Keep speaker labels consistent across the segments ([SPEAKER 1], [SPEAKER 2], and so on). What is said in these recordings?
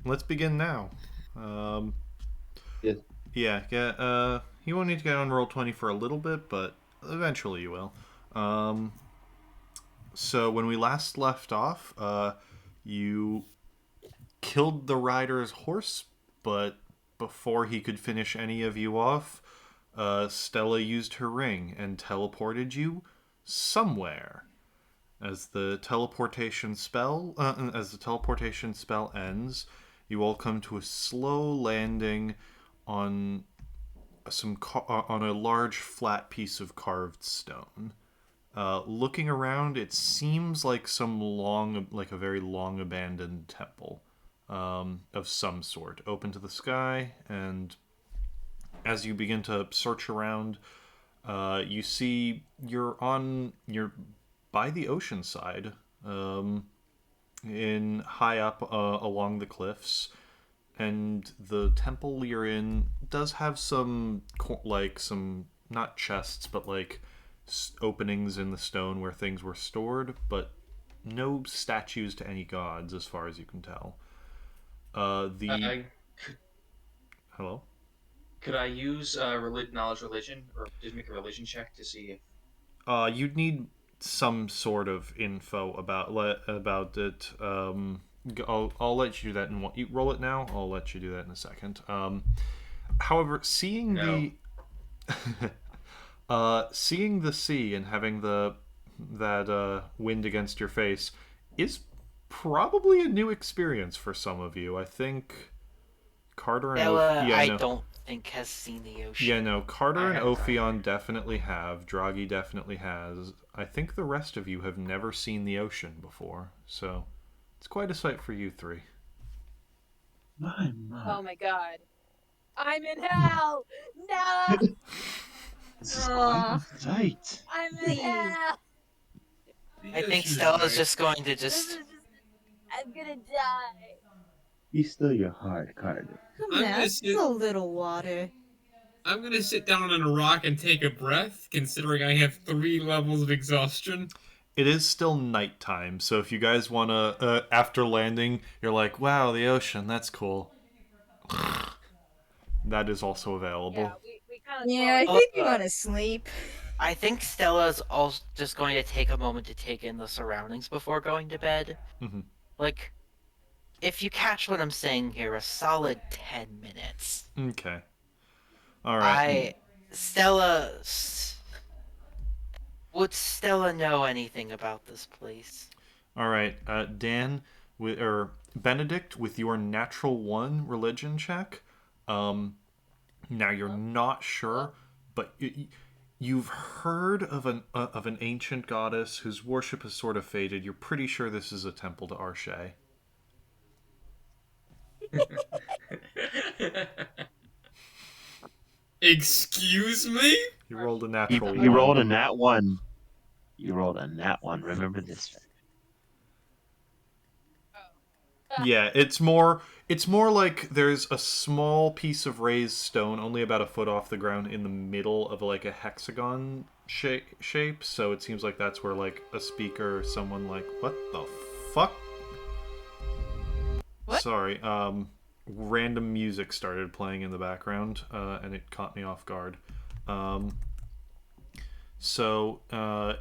[SPEAKER 1] let's begin now. Um,
[SPEAKER 2] Yes.
[SPEAKER 1] yeah. You won't need to get on roll 20 for a little bit, but eventually you will. Um, so when we last left off, you killed the rider's horse, but before he could finish any of you off, Stella used her ring and teleported you somewhere. As the teleportation spell ends, you all come to a slow landing on on a large flat piece of carved stone. Looking around, it seems like like a very long abandoned temple of some sort, open to the sky. And as you begin to search around, you see you're by the ocean side, in high up along the cliffs, and the temple you're in does have some not chests but like openings in the stone where things were stored, but no statues to any gods as far as you can tell. The
[SPEAKER 3] Uh,
[SPEAKER 1] Hello.
[SPEAKER 3] could I use knowledge religion, or just make a religion check to see if?
[SPEAKER 1] You'd need some sort of info about it. I'll let you do that in one. You roll it now. I'll let you do that in a second. However,
[SPEAKER 3] No.
[SPEAKER 1] seeing the sea and having that wind against your face is probably a new experience for some of you. I think Carter and
[SPEAKER 4] Ella,
[SPEAKER 1] yeah,
[SPEAKER 4] I
[SPEAKER 1] no,
[SPEAKER 4] don't think has seen the
[SPEAKER 1] yeah,
[SPEAKER 4] ocean.
[SPEAKER 1] no, Carter
[SPEAKER 3] I
[SPEAKER 1] and
[SPEAKER 3] haven't either.
[SPEAKER 1] Ophion definitely have. Draghi definitely has. I think the rest of you have never seen the ocean before, so it's quite a sight for you three.
[SPEAKER 2] My.
[SPEAKER 5] Oh my god. I'm in hell! No!
[SPEAKER 2] This is quite a
[SPEAKER 6] Oh,
[SPEAKER 2] sight.
[SPEAKER 5] I'm in
[SPEAKER 6] please.
[SPEAKER 5] hell!
[SPEAKER 4] I
[SPEAKER 3] The
[SPEAKER 4] think
[SPEAKER 3] ocean is
[SPEAKER 4] Stella's
[SPEAKER 3] nice.
[SPEAKER 4] just going to
[SPEAKER 5] This
[SPEAKER 4] just.
[SPEAKER 5] is just. I'm gonna die.
[SPEAKER 2] Be still your heart, Carter.
[SPEAKER 6] Come
[SPEAKER 3] I'm
[SPEAKER 6] now,
[SPEAKER 3] gonna
[SPEAKER 6] it's just
[SPEAKER 3] sit.
[SPEAKER 6] a little water.
[SPEAKER 3] I'm gonna sit down on a rock and take a breath, considering I have 3 levels of exhaustion.
[SPEAKER 1] It is still nighttime, so if you guys want to, after landing, you're like, wow, the ocean, that's cool. That is also
[SPEAKER 5] Yeah,
[SPEAKER 1] available.
[SPEAKER 5] we kind of saw
[SPEAKER 6] Yeah, I
[SPEAKER 5] it.
[SPEAKER 6] think you
[SPEAKER 4] Uh,
[SPEAKER 6] want to sleep.
[SPEAKER 4] I think Stella's also just going to take a moment to take in the surroundings before going to bed.
[SPEAKER 1] Hmm.
[SPEAKER 4] Like, if you catch what I'm saying here, a solid 10 minutes.
[SPEAKER 1] Okay. All right.
[SPEAKER 4] I. Stella. Would Stella know anything about this place?
[SPEAKER 1] All right. Dan, or Benedict, with your natural one religion check. Um, Now you're
[SPEAKER 5] Huh?
[SPEAKER 1] not
[SPEAKER 5] Huh?
[SPEAKER 1] sure, but you've heard of an ancient goddess whose worship has sort of faded. You're pretty sure this is a temple to Arshay.
[SPEAKER 3] Excuse me?
[SPEAKER 1] You rolled a
[SPEAKER 2] He,
[SPEAKER 1] natural
[SPEAKER 2] he
[SPEAKER 1] one.
[SPEAKER 2] rolled a nat one. You rolled a nat one. Remember this.
[SPEAKER 5] Oh.
[SPEAKER 1] Yeah, it's more like there's a small piece of raised stone, only about a foot off the ground, in the middle of like a hexagon shape. So it seems like that's where like a speaker or someone like, what the fuck?
[SPEAKER 6] What?
[SPEAKER 1] Sorry, random music started playing in the background, and it caught me off guard. Um,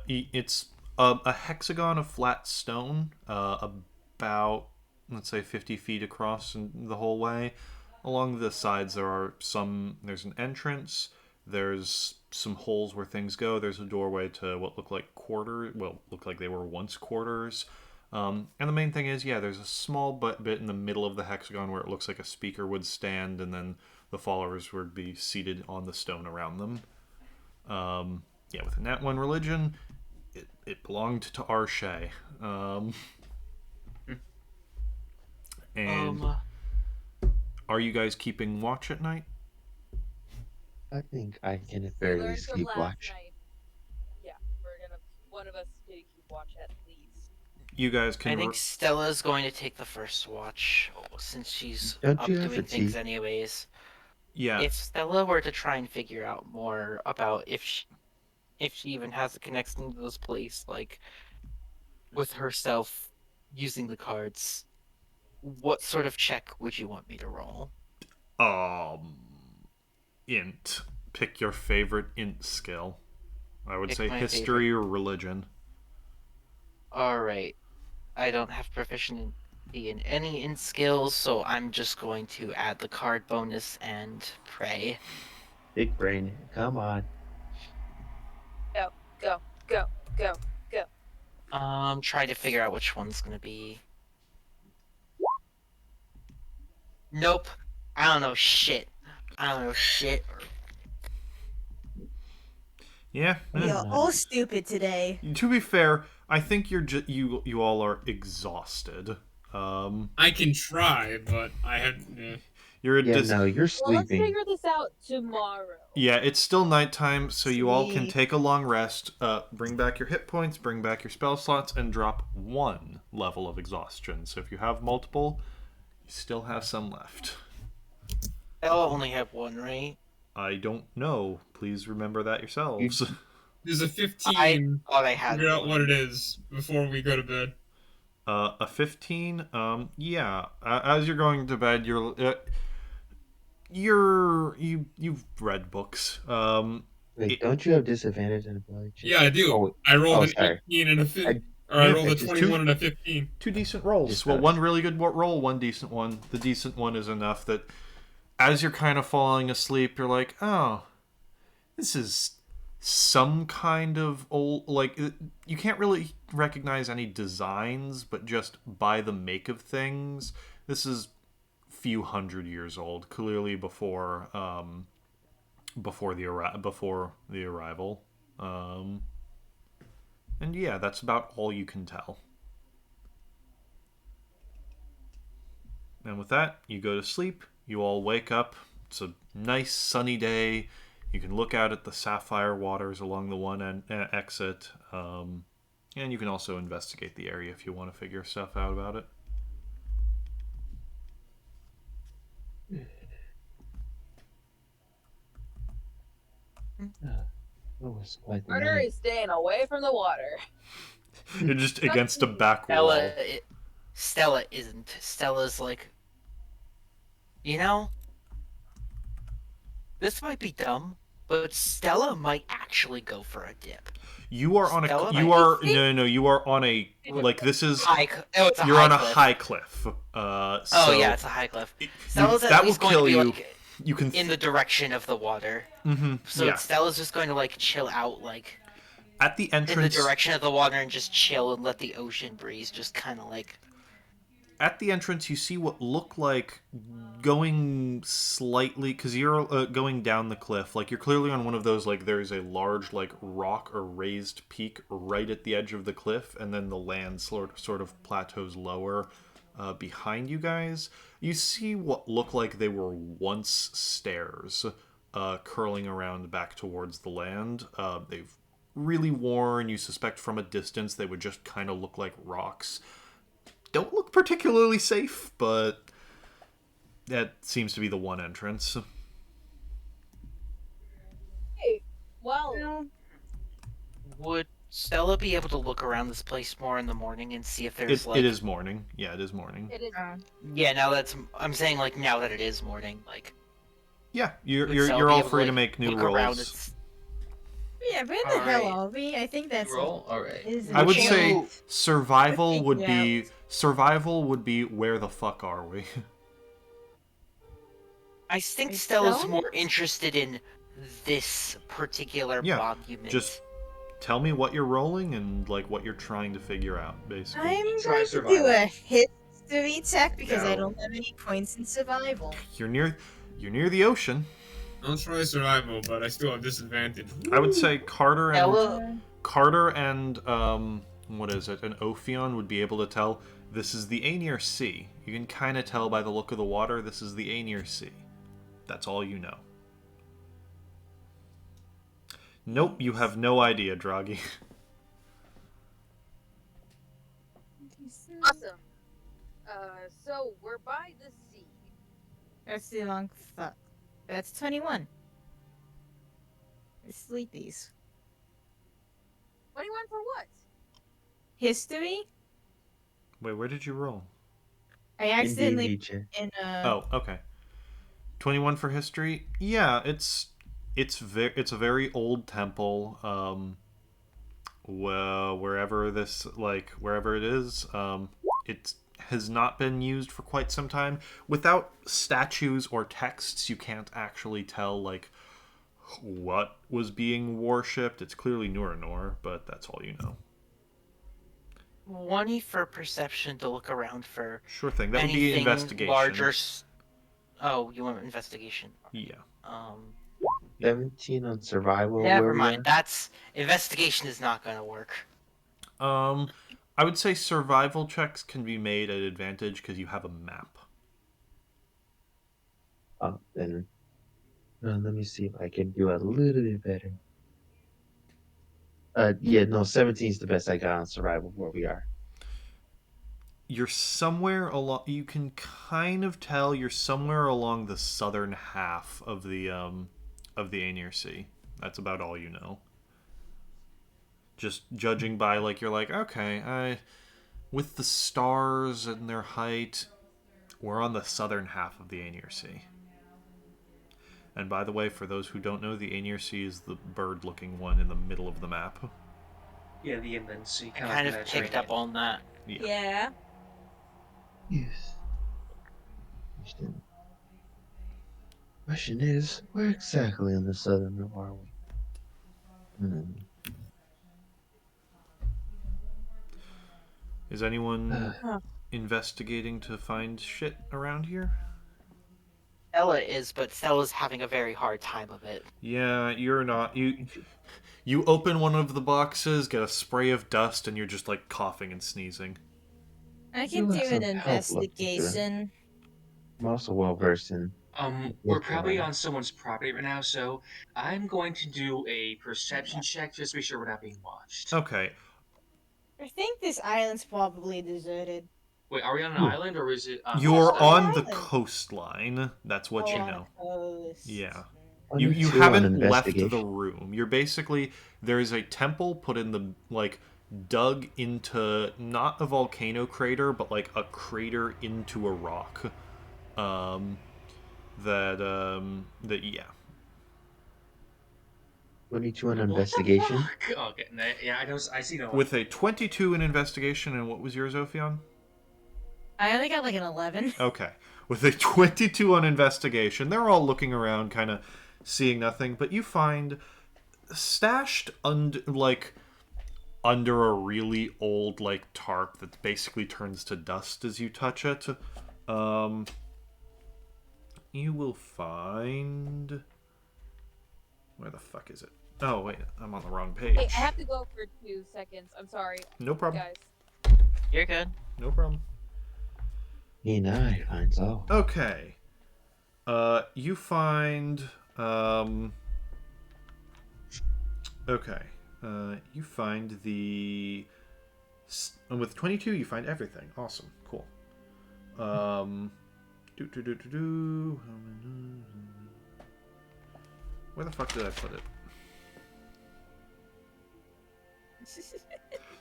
[SPEAKER 1] it's a hexagon of flat stone, about, let's say, 50 feet across in the whole way. Along the sides, there's an entrance. There's some holes where things go. There's a doorway to what look like they were once quarters. And the main thing is, yeah, there's a small bit in the middle of the hexagon where it looks like a speaker would stand, and then the followers would be seated on the stone around them. Yeah, with a Nat 1 religion, it belonged to Arshay. And
[SPEAKER 4] Um,
[SPEAKER 1] are you guys keeping watch at night?
[SPEAKER 2] I think I can
[SPEAKER 5] We
[SPEAKER 2] barely
[SPEAKER 5] learned from
[SPEAKER 2] sleep
[SPEAKER 5] last
[SPEAKER 2] watch.
[SPEAKER 5] night. Yeah, we're gonna. One of us is gonna keep watch at least.
[SPEAKER 1] You guys
[SPEAKER 4] I
[SPEAKER 1] can.
[SPEAKER 4] think Stella's going to take the first watch since she's
[SPEAKER 2] Don't you
[SPEAKER 4] up
[SPEAKER 2] have
[SPEAKER 4] doing things
[SPEAKER 2] fatigue?
[SPEAKER 4] anyways.
[SPEAKER 1] Yeah,
[SPEAKER 4] If Stella were to try and figure out more about if she even has a connection to this place, like with herself using the cards, what sort of check would you want me to roll?
[SPEAKER 1] Int. Pick your favorite int skill. I would
[SPEAKER 4] Pick
[SPEAKER 1] say
[SPEAKER 4] my
[SPEAKER 1] history or religion.
[SPEAKER 4] All right. I don't have proficiency in any int skills, so I'm just going to add the card bonus and pray.
[SPEAKER 2] Big brain. Come on.
[SPEAKER 5] Go, go, go, go, go.
[SPEAKER 4] Try to figure out which one's gonna be. Nope. I don't know shit. I don't know shit.
[SPEAKER 1] Yeah.
[SPEAKER 6] We are all stupid today.
[SPEAKER 1] To be fair, I think you all are exhausted.
[SPEAKER 3] I can try, but I have.
[SPEAKER 1] You're
[SPEAKER 2] Yeah, no, you're
[SPEAKER 5] Well, let's
[SPEAKER 2] sleeping.
[SPEAKER 5] figure this out tomorrow.
[SPEAKER 1] Yeah, it's still nighttime, so you all can
[SPEAKER 6] Sleep.
[SPEAKER 1] take a long rest, bring back your hit points, bring back your spell slots, and drop 1 level of exhaustion. So if you have multiple, you still have some left.
[SPEAKER 4] I'll only have one, right?
[SPEAKER 1] I don't know. Please remember that yourselves.
[SPEAKER 3] There's a 15.
[SPEAKER 4] I thought I had
[SPEAKER 3] Figure out
[SPEAKER 4] one.
[SPEAKER 3] what it is before we go to bed.
[SPEAKER 1] A 15. Yeah. As you're going to bed, you've read books.
[SPEAKER 2] Wait, don't you have disadvantage in ability?
[SPEAKER 3] Yeah, I do.
[SPEAKER 2] Oh,
[SPEAKER 3] I rolled an
[SPEAKER 2] sorry.
[SPEAKER 3] 18 and a 15. Or
[SPEAKER 1] Yeah,
[SPEAKER 3] I rolled a
[SPEAKER 2] it's just
[SPEAKER 3] 21 and a 15.
[SPEAKER 1] 2 decent rolls.
[SPEAKER 2] Just
[SPEAKER 1] Well,
[SPEAKER 2] those.
[SPEAKER 1] 1 really good roll, 1 decent one. The decent one is enough that as you're kind of falling asleep, you're like, oh, this is some kind of old, like, you can't really recognize any designs, but just by the make of things, this is a few hundred years old, clearly before the arrival. And yeah, that's about all you can tell. And with that, you go to sleep. You all wake up. It's a nice sunny day. You can look out at the sapphire waters along the one exit. And you can also investigate the area if you want to figure stuff out about it.
[SPEAKER 2] That was quite the
[SPEAKER 5] Carter
[SPEAKER 2] night.
[SPEAKER 5] is staying away from the water.
[SPEAKER 1] You're just against a back
[SPEAKER 4] Stella,
[SPEAKER 1] wall.
[SPEAKER 4] Stella isn't. Stella's like, you know, this might be dumb, but Stella might actually go for a dip.
[SPEAKER 1] You are on
[SPEAKER 4] Stella
[SPEAKER 1] a. You
[SPEAKER 4] might
[SPEAKER 1] are no. You are on a. Like this is.
[SPEAKER 4] It's a
[SPEAKER 1] You're
[SPEAKER 4] high
[SPEAKER 1] on a
[SPEAKER 4] cliff.
[SPEAKER 1] high cliff.
[SPEAKER 4] Oh yeah, it's a high cliff. Stella's at
[SPEAKER 1] that will
[SPEAKER 4] least going
[SPEAKER 1] kill
[SPEAKER 4] to be
[SPEAKER 1] you.
[SPEAKER 4] like
[SPEAKER 1] You can.
[SPEAKER 4] in the direction of the water. So
[SPEAKER 1] yeah.
[SPEAKER 4] Stella's just going to like chill out, like
[SPEAKER 1] At the
[SPEAKER 4] in the
[SPEAKER 1] entrance.
[SPEAKER 4] direction of the water, and just chill and let the ocean breeze just kind of like.
[SPEAKER 1] At the entrance, you see what look like going slightly, because you're going down the cliff. Like you're clearly on one of those. Like there's a large like rock or raised peak right at the edge of the cliff, and then the land sort of plateaus lower behind you guys. You see what look like they were once stairs curling around back towards the land. They've really worn. You suspect from a distance they would just kind of look like rocks. Don't look particularly safe, but that seems to be the one entrance.
[SPEAKER 5] Hey, well,
[SPEAKER 4] Would Stella be able to look around this place more in the morning and see if there's like?
[SPEAKER 1] It is morning. Yeah, it is morning.
[SPEAKER 5] it is.
[SPEAKER 4] Yeah, I'm saying like now that it is morning, like.
[SPEAKER 1] Yeah,
[SPEAKER 4] would
[SPEAKER 1] you're
[SPEAKER 4] Stella
[SPEAKER 1] you're
[SPEAKER 4] be
[SPEAKER 1] all
[SPEAKER 4] able
[SPEAKER 1] free to
[SPEAKER 4] like,
[SPEAKER 1] make new
[SPEAKER 4] look around
[SPEAKER 1] rolls.
[SPEAKER 6] Yeah, where the hell
[SPEAKER 4] Alright.
[SPEAKER 6] are we? I think that's
[SPEAKER 3] Roll? Alright.
[SPEAKER 6] isn't
[SPEAKER 1] I would
[SPEAKER 6] it?
[SPEAKER 1] say survival would
[SPEAKER 6] Yeah.
[SPEAKER 1] be where the fuck are we?
[SPEAKER 4] I think
[SPEAKER 6] Wait,
[SPEAKER 4] Stella's
[SPEAKER 6] Stella?
[SPEAKER 4] more interested in this particular
[SPEAKER 1] Yeah,
[SPEAKER 4] monument.
[SPEAKER 1] Just tell me what you're rolling and like what you're trying to figure out, basically.
[SPEAKER 6] I'm
[SPEAKER 3] Try
[SPEAKER 6] going to
[SPEAKER 3] survival.
[SPEAKER 6] do a history check because I
[SPEAKER 3] No.
[SPEAKER 6] don't have any points in survival.
[SPEAKER 1] You're near the ocean.
[SPEAKER 3] I'll try survival, but I still have disadvantage.
[SPEAKER 1] I would say Carter and
[SPEAKER 4] Stella,
[SPEAKER 1] what is it? An Ophion would be able to tell this is the Aenir Sea. You can kind of tell by the look of the water this is the Aenir Sea. That's all you know. Nope, you have no idea, Draghi.
[SPEAKER 5] Awesome. So we're by the sea.
[SPEAKER 6] That's the long fuck. That's 21. It's sleepies.
[SPEAKER 5] 21 for what?
[SPEAKER 6] History?
[SPEAKER 1] Wait, where did you roll?
[SPEAKER 6] I
[SPEAKER 2] Indeed,
[SPEAKER 6] accidentally
[SPEAKER 2] Nietzsche.
[SPEAKER 6] in
[SPEAKER 1] Oh, okay. 21 for history. Yeah, it's a very old temple. Well, wherever it is, it has not been used for quite some time. Without statues or texts, you can't actually tell like what was being worshipped. It's clearly Nuranor, but that's all you know.
[SPEAKER 4] 20 for perception to look around for
[SPEAKER 1] Sure thing. That would be
[SPEAKER 4] anything
[SPEAKER 1] investigation.
[SPEAKER 4] larger. Oh, you want investigation?
[SPEAKER 1] Yeah.
[SPEAKER 4] Um,
[SPEAKER 2] 17 on survival where
[SPEAKER 4] Never
[SPEAKER 2] we
[SPEAKER 4] mind.
[SPEAKER 2] are.
[SPEAKER 4] That's investigation is not going to work.
[SPEAKER 1] Um, I would say survival checks can be made at advantage because you have a map.
[SPEAKER 2] Oh, then let me see if I can do a little bit better. Yeah, no, 17 is the best I got on survival where we are.
[SPEAKER 1] You're somewhere along. You can kind of tell you're somewhere along the southern half of the Aenir Sea. That's about all you know. Just judging by like you're like okay, with the stars and their height, we're on the southern half of the Aenir Sea. And by the way, for those who don't know, the Aenir Sea is the bird-looking one in the middle of the map.
[SPEAKER 7] Yeah, the inland sea,
[SPEAKER 4] I
[SPEAKER 7] kind
[SPEAKER 4] kind
[SPEAKER 7] of
[SPEAKER 4] of
[SPEAKER 7] like
[SPEAKER 4] picked up on that.
[SPEAKER 5] Yeah.
[SPEAKER 2] Yes. Question is, where exactly in the southern rim are we?
[SPEAKER 1] Is anyone
[SPEAKER 6] Huh.
[SPEAKER 1] investigating to find shit around here?
[SPEAKER 4] Stella is, but Stella's having a very hard time of it.
[SPEAKER 1] Yeah, you're not. You open one of the boxes, get a spray of dust, and you're just like coughing and sneezing.
[SPEAKER 6] I
[SPEAKER 2] You'll
[SPEAKER 6] can
[SPEAKER 2] have
[SPEAKER 6] do an
[SPEAKER 2] some help looking through.
[SPEAKER 6] investigation.
[SPEAKER 2] I'm also well versed in.
[SPEAKER 7] We're probably on someone's property right now, so I'm going to do a perception check just to be sure we're not being watched.
[SPEAKER 1] Okay.
[SPEAKER 6] I think this island's probably deserted.
[SPEAKER 7] Wait, are we on an
[SPEAKER 2] Hmm.
[SPEAKER 7] island or is it?
[SPEAKER 1] You're
[SPEAKER 6] on the
[SPEAKER 1] on the
[SPEAKER 6] island.
[SPEAKER 1] coastline. That's what you
[SPEAKER 6] on
[SPEAKER 1] know.
[SPEAKER 6] the coast.
[SPEAKER 1] Yeah.
[SPEAKER 2] 22
[SPEAKER 1] You
[SPEAKER 2] on
[SPEAKER 1] haven't left the
[SPEAKER 2] investigation.
[SPEAKER 1] room. You're basically there is a temple put in the like dug into not a volcano crater, but like a crater into a rock. That yeah.
[SPEAKER 2] 22 on
[SPEAKER 7] What the
[SPEAKER 2] investigation.
[SPEAKER 7] fuck? Okay, yeah, I know. I see no.
[SPEAKER 1] With a 22 in investigation, and what was yours, Ophion?
[SPEAKER 6] I only got like an 11.
[SPEAKER 1] Okay. With a 22 on investigation, they're all looking around, kind of seeing nothing, but you find stashed under a really old like tarp that basically turns to dust as you touch it. You will find where the fuck is it? Oh wait, I'm on the wrong page.
[SPEAKER 5] Hey, I have to go for 2 seconds. I'm sorry,
[SPEAKER 1] No problem.
[SPEAKER 5] guys.
[SPEAKER 4] You're good.
[SPEAKER 1] No problem.
[SPEAKER 2] He and I finds out.
[SPEAKER 1] Okay. You find okay. You find the with 22 you find everything. Awesome. Cool. Where the fuck did I put it?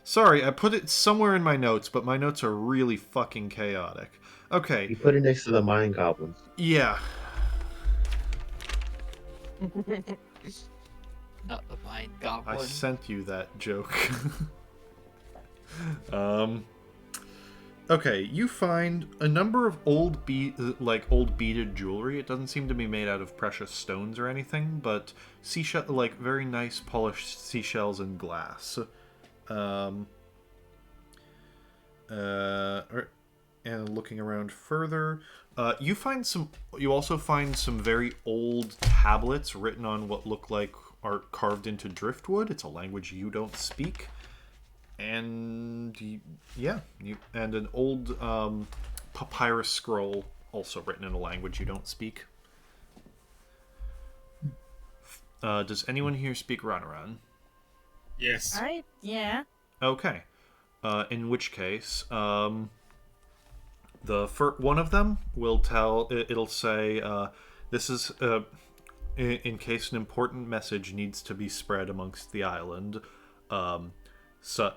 [SPEAKER 1] Sorry, I put it somewhere in my notes, but my notes are really fucking chaotic. Okay.
[SPEAKER 2] You put it next to the mind goblins.
[SPEAKER 1] Yeah.
[SPEAKER 4] Not the mind goblin.
[SPEAKER 1] I sent you that joke. Okay, you find a number of old beaded jewelry. It doesn't seem to be made out of precious stones or anything, but seashell, like very nice polished seashells and glass. And looking around further, you also find some very old tablets written on what look like are carved into driftwood. It's a language you don't speak. And and an old papyrus scroll also written in a language you don't speak. Does anyone here speak Ranaran?
[SPEAKER 3] Yes.
[SPEAKER 6] Yeah.
[SPEAKER 1] Okay. In which case, one of them will it'll say, this is in case an important message needs to be spread amongst the island. speak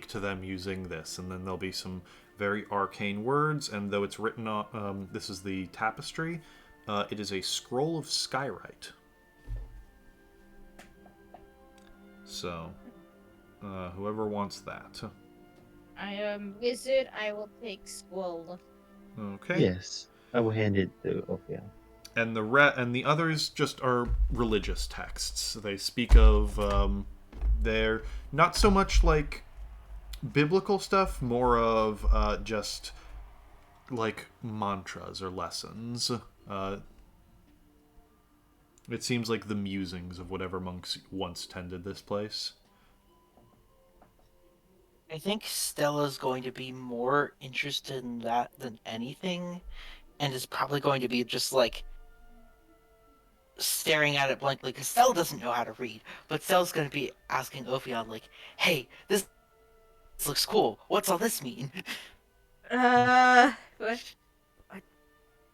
[SPEAKER 1] to them using this, and then there'll be some very arcane words. And though it's written on, this is the tapestry. It is a scroll of skywrite. So, whoever wants that.
[SPEAKER 6] I am wizard. I will take scroll.
[SPEAKER 1] Okay.
[SPEAKER 2] Yes, I will hand it to Ophion.
[SPEAKER 1] And the others just are religious texts. They speak of they're not so much like biblical stuff, more of just like mantras or lessons. It seems like the musings of whatever monks once tended this place.
[SPEAKER 4] I think Stella's going to be more interested in that than anything, and is probably going to be just like staring at it blankly because Stella doesn't know how to read. But Stella's going to be asking Ophion, like, "Hey, this looks cool. What's all this mean?"
[SPEAKER 6] What?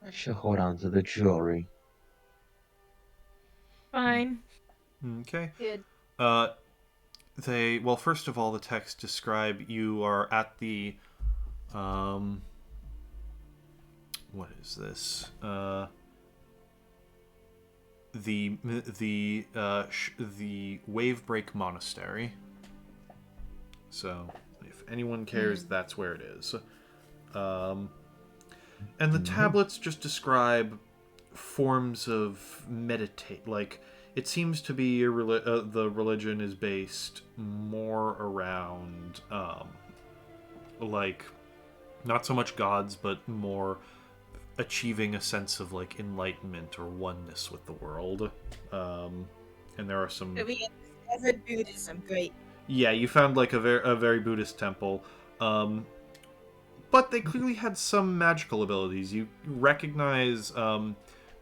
[SPEAKER 2] I should hold on to the jewelry.
[SPEAKER 6] Fine.
[SPEAKER 1] Okay.
[SPEAKER 6] Good.
[SPEAKER 1] Well, first of all, the texts describe you are at the what is this? The Wavebreak Monastery. So, if anyone cares, that's where it is. And the tablets just describe forms of meditate. Like, it seems to be the religion is based more around, like, not so much gods, but more achieving a sense of like enlightenment or oneness with the world. And there are some.
[SPEAKER 6] So we discovered Buddhism. Great.
[SPEAKER 1] Yeah, you found like a very Buddhist temple. But they clearly had some magical abilities. You recognize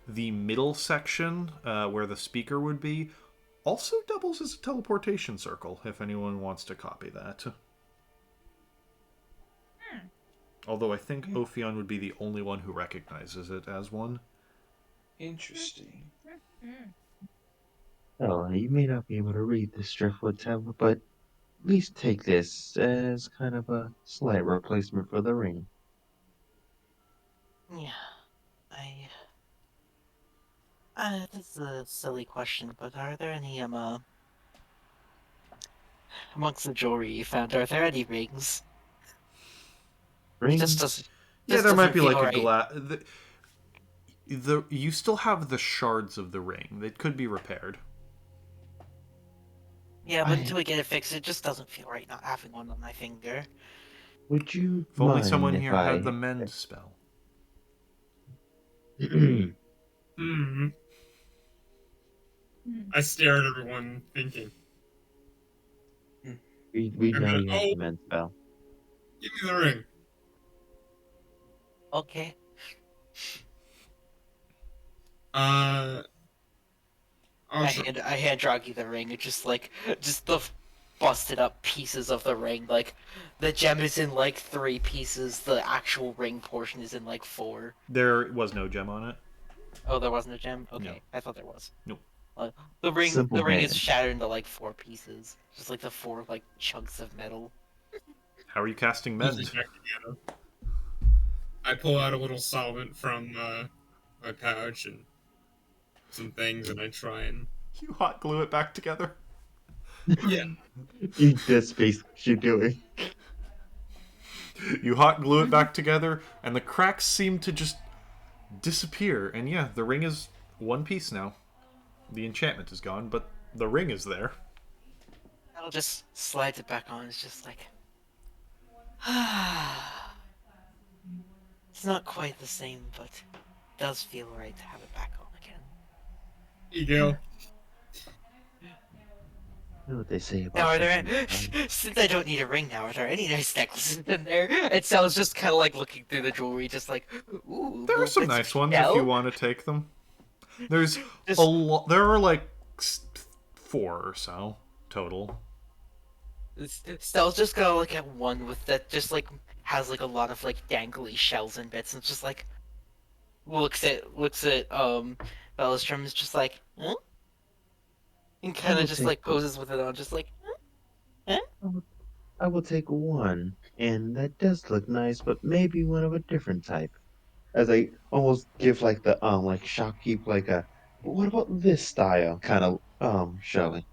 [SPEAKER 1] the middle section where the speaker would be also doubles as a teleportation circle if anyone wants to copy that. Although I think Ophion would be the only one who recognizes it as one.
[SPEAKER 7] Interesting.
[SPEAKER 2] Oh, you may not be able to read this driftwood tablet, but at least take this as kind of a slight replacement for the ring.
[SPEAKER 4] Yeah, this is a silly question, but are there any amongst the jewelry you found? Are there any rings? It just
[SPEAKER 2] Rings?
[SPEAKER 4] doesn't.
[SPEAKER 1] Yeah,
[SPEAKER 4] Just
[SPEAKER 1] there might
[SPEAKER 4] doesn't
[SPEAKER 1] be
[SPEAKER 4] feel
[SPEAKER 1] like a
[SPEAKER 4] right.
[SPEAKER 1] glass. You still have the shards of the ring. They could be repaired.
[SPEAKER 4] Yeah, but until we get it fixed, it just doesn't feel right not having one on my finger.
[SPEAKER 2] Would you
[SPEAKER 1] If only
[SPEAKER 2] mind
[SPEAKER 1] someone
[SPEAKER 2] if
[SPEAKER 1] here had the
[SPEAKER 2] I...
[SPEAKER 1] mend spell.
[SPEAKER 3] Hmm. I stare at everyone, thinking.
[SPEAKER 2] we
[SPEAKER 3] I'm
[SPEAKER 2] know
[SPEAKER 3] gonna,
[SPEAKER 2] you have the men's spell.
[SPEAKER 3] give me the ring.
[SPEAKER 4] Okay.
[SPEAKER 3] I'll
[SPEAKER 4] I
[SPEAKER 3] try.
[SPEAKER 4] hand Draggy the ring. It's just the busted up pieces of the ring. Like, the gem is in like 3 pieces. The actual ring portion is in like 4.
[SPEAKER 1] There was no gem on it.
[SPEAKER 4] Oh, there wasn't a gem? Okay,
[SPEAKER 1] No.
[SPEAKER 4] I thought there was.
[SPEAKER 1] Nope.
[SPEAKER 4] The ring
[SPEAKER 2] Simple
[SPEAKER 4] is
[SPEAKER 2] man.
[SPEAKER 4] shattered into like 4 pieces. Just like the 4 like chunks of metal.
[SPEAKER 1] How are you casting mend?
[SPEAKER 3] I pull out a little solvent from my pouch and some things, and I try and
[SPEAKER 1] You hot glue it back together.
[SPEAKER 3] yeah.
[SPEAKER 2] That's basically what you're doing.
[SPEAKER 1] You hot glue it back together, and the cracks seem to just disappear. And yeah, the ring is one piece now. The enchantment is gone, but the ring is there.
[SPEAKER 4] I'll just slide it back on. It's just like, it's not quite the same, but it does feel right to have it back on again.
[SPEAKER 3] Here you go.
[SPEAKER 2] You know what they say about
[SPEAKER 4] Now, are there
[SPEAKER 2] something,
[SPEAKER 4] since I don't need a ring now, are there any nice necklaces in there? It sounds just kind of like looking through the jewelry, just like, ooh.
[SPEAKER 1] There are
[SPEAKER 4] little
[SPEAKER 1] some
[SPEAKER 4] bits of
[SPEAKER 1] nice ones if
[SPEAKER 4] shell.
[SPEAKER 1] you want to take them. There's
[SPEAKER 4] Just-
[SPEAKER 1] a lot. There are like 4 or so total.
[SPEAKER 4] Stell's just gonna look at one with that just like has like a lot of like dangly shells and bits, and just like looks at Bellastrom is just like, huh? And
[SPEAKER 2] I
[SPEAKER 4] kind
[SPEAKER 2] will
[SPEAKER 4] of just
[SPEAKER 2] take
[SPEAKER 4] like poses with it on, just like, eh?
[SPEAKER 2] I will take one, and that does look nice, but maybe one of a different type. As I almost give like shopkeep like a, but what about this style kind of showing?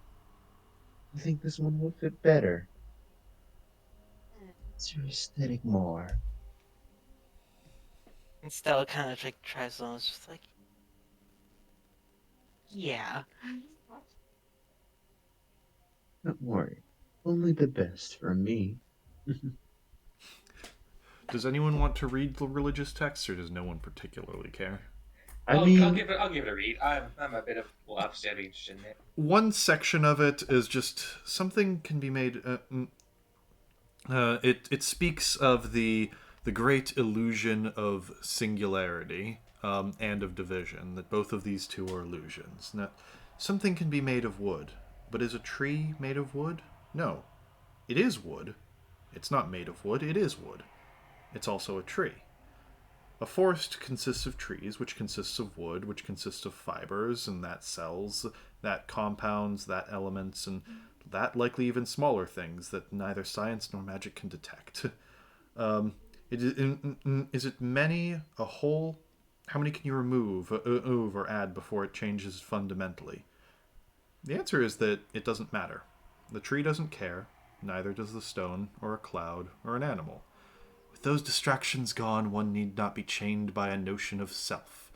[SPEAKER 2] I think this one would fit better. It's your aesthetic more.
[SPEAKER 4] And Stella kind of like tries on, it's just like, yeah.
[SPEAKER 2] Don't worry, only the best from me.
[SPEAKER 1] Does anyone want to read the religious texts, or does no one particularly care?
[SPEAKER 2] I
[SPEAKER 7] I'll
[SPEAKER 2] mean,
[SPEAKER 7] give it a read. I'm a bit of well, obviously I'd be interested in it.
[SPEAKER 1] One section of it is just something can be made. It speaks of the great illusion of singularity and of division. That both of these two are illusions. That something can be made of wood, but is a tree made of wood? No, it is wood. It's not made of wood. It is wood. It's also a tree. A forest consists of trees, which consists of wood, which consists of fibers, and that cells, that compounds, that elements, and that likely even smaller things that neither science nor magic can detect. Is it many, a whole? How many can you remove, or add before it changes fundamentally? The answer is that it doesn't matter. The tree doesn't care, neither does the stone, or a cloud, or an animal. With those distractions gone, one need not be chained by a notion of self.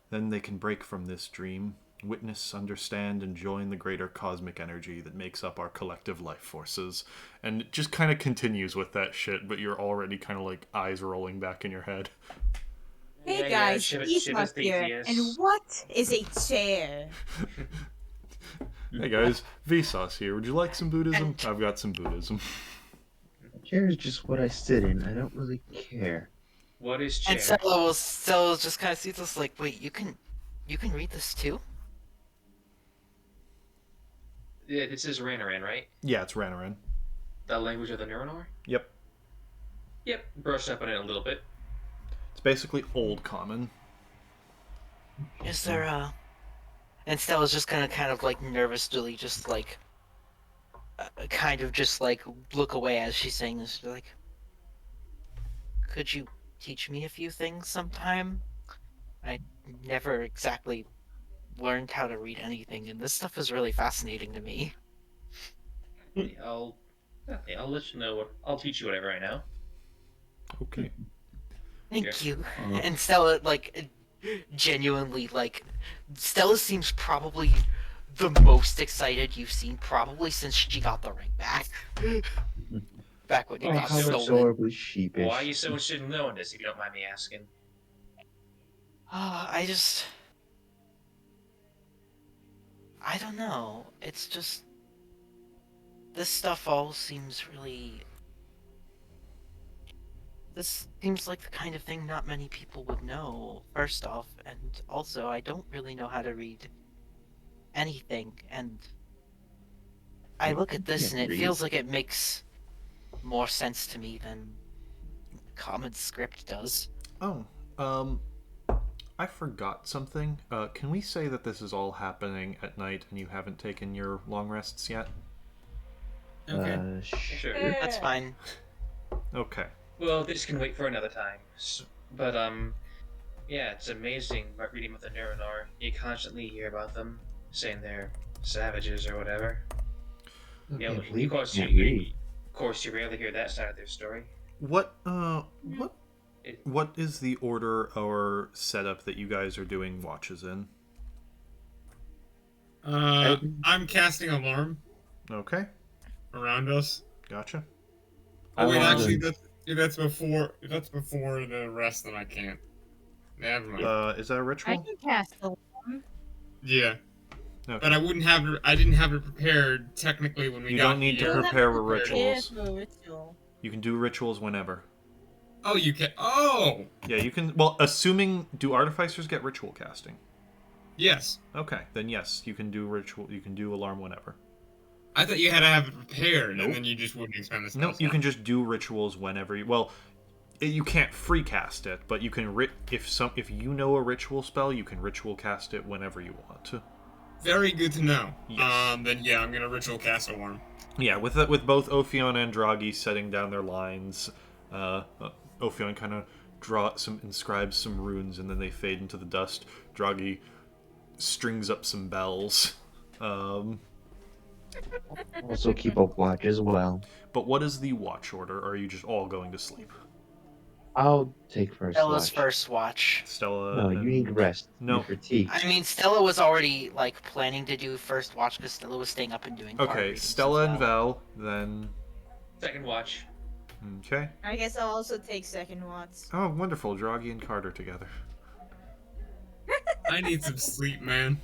[SPEAKER 1] Then they can break from this dream, witness, understand, and join the greater cosmic energy that makes up our collective life forces. And it just kind of continues with that shit, but you're already kind of like eyes rolling back in your head.
[SPEAKER 6] Hey
[SPEAKER 7] Yeah,
[SPEAKER 6] guys,
[SPEAKER 7] Shivas
[SPEAKER 6] Isma's
[SPEAKER 7] thinks
[SPEAKER 6] here.
[SPEAKER 7] yes.
[SPEAKER 6] And what is a chair?
[SPEAKER 1] Hey guys, Vsauce here. Would you like some Buddhism?
[SPEAKER 4] And-
[SPEAKER 1] I've got some Buddhism.
[SPEAKER 2] chair is just what I sit in. I don't really care.
[SPEAKER 7] What is
[SPEAKER 4] And
[SPEAKER 7] chair?
[SPEAKER 4] Stella just kind of sees us like, wait, you can read this too?
[SPEAKER 7] Yeah, this is Ranaran, right?
[SPEAKER 1] Yeah, it's Ranaran.
[SPEAKER 7] The language of the Neuronor?
[SPEAKER 1] Yep.
[SPEAKER 7] Yep, brushed up on it a little bit.
[SPEAKER 1] It's basically Old Common.
[SPEAKER 4] Is there And Stella's just kind of like nervously, just like, kind of just like look away as she's saying this. She's like, could you teach me a few things sometime? I never exactly learned how to read anything, and this stuff is really fascinating to me.
[SPEAKER 7] I'll let you know what I'll teach you whatever I know.
[SPEAKER 1] Okay.
[SPEAKER 4] Thank you.
[SPEAKER 2] Uh,
[SPEAKER 4] And Stella, like, genuinely, like, Stella seems probably the most excited you've seen probably since she got the ring back. Back when it
[SPEAKER 2] oh,
[SPEAKER 4] got
[SPEAKER 2] how
[SPEAKER 4] stolen.
[SPEAKER 2] adorably sheepish.
[SPEAKER 7] Why are you so interested in knowing this, if you don't mind me asking?
[SPEAKER 4] I don't know. It's just this stuff all seems really. This seems like the kind of thing not many people would know, first off, and also I don't really know how to read anything, and I look at this
[SPEAKER 2] can't
[SPEAKER 4] and it
[SPEAKER 2] read.
[SPEAKER 4] feels like it makes more sense to me than common script does.
[SPEAKER 1] Oh, I forgot something. Can we say that this is all happening at night and you haven't taken your long rests yet?
[SPEAKER 3] Okay.
[SPEAKER 7] Sure.
[SPEAKER 4] That's fine.
[SPEAKER 1] Okay.
[SPEAKER 7] Well, this can wait for another time. But yeah, it's amazing about reading about the Neuronor. You constantly hear about them, saying they're savages or whatever.
[SPEAKER 2] I
[SPEAKER 7] You know,
[SPEAKER 2] can't believe
[SPEAKER 7] of course
[SPEAKER 2] you can't read.
[SPEAKER 7] you rarely hear that side of their story.
[SPEAKER 1] What
[SPEAKER 7] It,
[SPEAKER 1] what is the order or setup that you guys are doing watches in?
[SPEAKER 3] I'm casting alarm
[SPEAKER 1] Okay.
[SPEAKER 3] around us.
[SPEAKER 1] Gotcha.
[SPEAKER 3] Oh wait,
[SPEAKER 2] Um,
[SPEAKER 3] actually, that's before the rest, and I can't. Never mind.
[SPEAKER 1] Is that a
[SPEAKER 6] I
[SPEAKER 1] ritual?
[SPEAKER 6] can cast alarm.
[SPEAKER 3] Yeah,
[SPEAKER 1] Okay.
[SPEAKER 3] but I didn't have it prepared technically when we
[SPEAKER 1] You
[SPEAKER 3] got
[SPEAKER 1] don't need to
[SPEAKER 3] here.
[SPEAKER 1] prepare
[SPEAKER 6] a
[SPEAKER 1] rituals.
[SPEAKER 6] ritual.
[SPEAKER 1] You can do rituals whenever.
[SPEAKER 3] Oh, you can. Oh,
[SPEAKER 1] Yeah, you can. Well, assuming do artificers get ritual casting?
[SPEAKER 3] yes.
[SPEAKER 1] Okay, then yes, you can do ritual. You can do alarm whenever.
[SPEAKER 3] I thought you had to have it prepared,
[SPEAKER 1] Nope.
[SPEAKER 3] and then you just wouldn't expend the
[SPEAKER 1] No,
[SPEAKER 3] spell
[SPEAKER 1] you
[SPEAKER 3] slot.
[SPEAKER 1] can just do rituals whenever you. Well, you can't free cast it, but you can if you know a ritual spell, you can ritual cast it whenever you want to.
[SPEAKER 3] Very good to know.
[SPEAKER 1] Yes.
[SPEAKER 3] Then yeah, I'm gonna ritual cast Alarm.
[SPEAKER 1] Yeah, with both Ophion and Draghi setting down their lines, Ophion kind of inscribes some runes, and then they fade into the dust. Draghi strings up some bells. Um,
[SPEAKER 2] Also keep a watch as well.
[SPEAKER 1] but what is the watch order? Or are you just all going to sleep?
[SPEAKER 2] I'll take first
[SPEAKER 4] Stella's
[SPEAKER 2] watch.
[SPEAKER 4] first watch.
[SPEAKER 1] Stella
[SPEAKER 2] No, you need
[SPEAKER 1] and
[SPEAKER 2] rest. You're
[SPEAKER 1] no.
[SPEAKER 2] fatigued.
[SPEAKER 4] I mean, Stella was already like planning to do first watch because Stella was staying up and doing card
[SPEAKER 1] Okay,
[SPEAKER 4] readings
[SPEAKER 1] Stella
[SPEAKER 4] as
[SPEAKER 1] and
[SPEAKER 4] well.
[SPEAKER 1] Val. Then
[SPEAKER 7] Second watch.
[SPEAKER 1] okay.
[SPEAKER 6] I guess I'll also take second watch.
[SPEAKER 1] Oh, wonderful. Draghi and Carter together.
[SPEAKER 3] I need some sleep, man.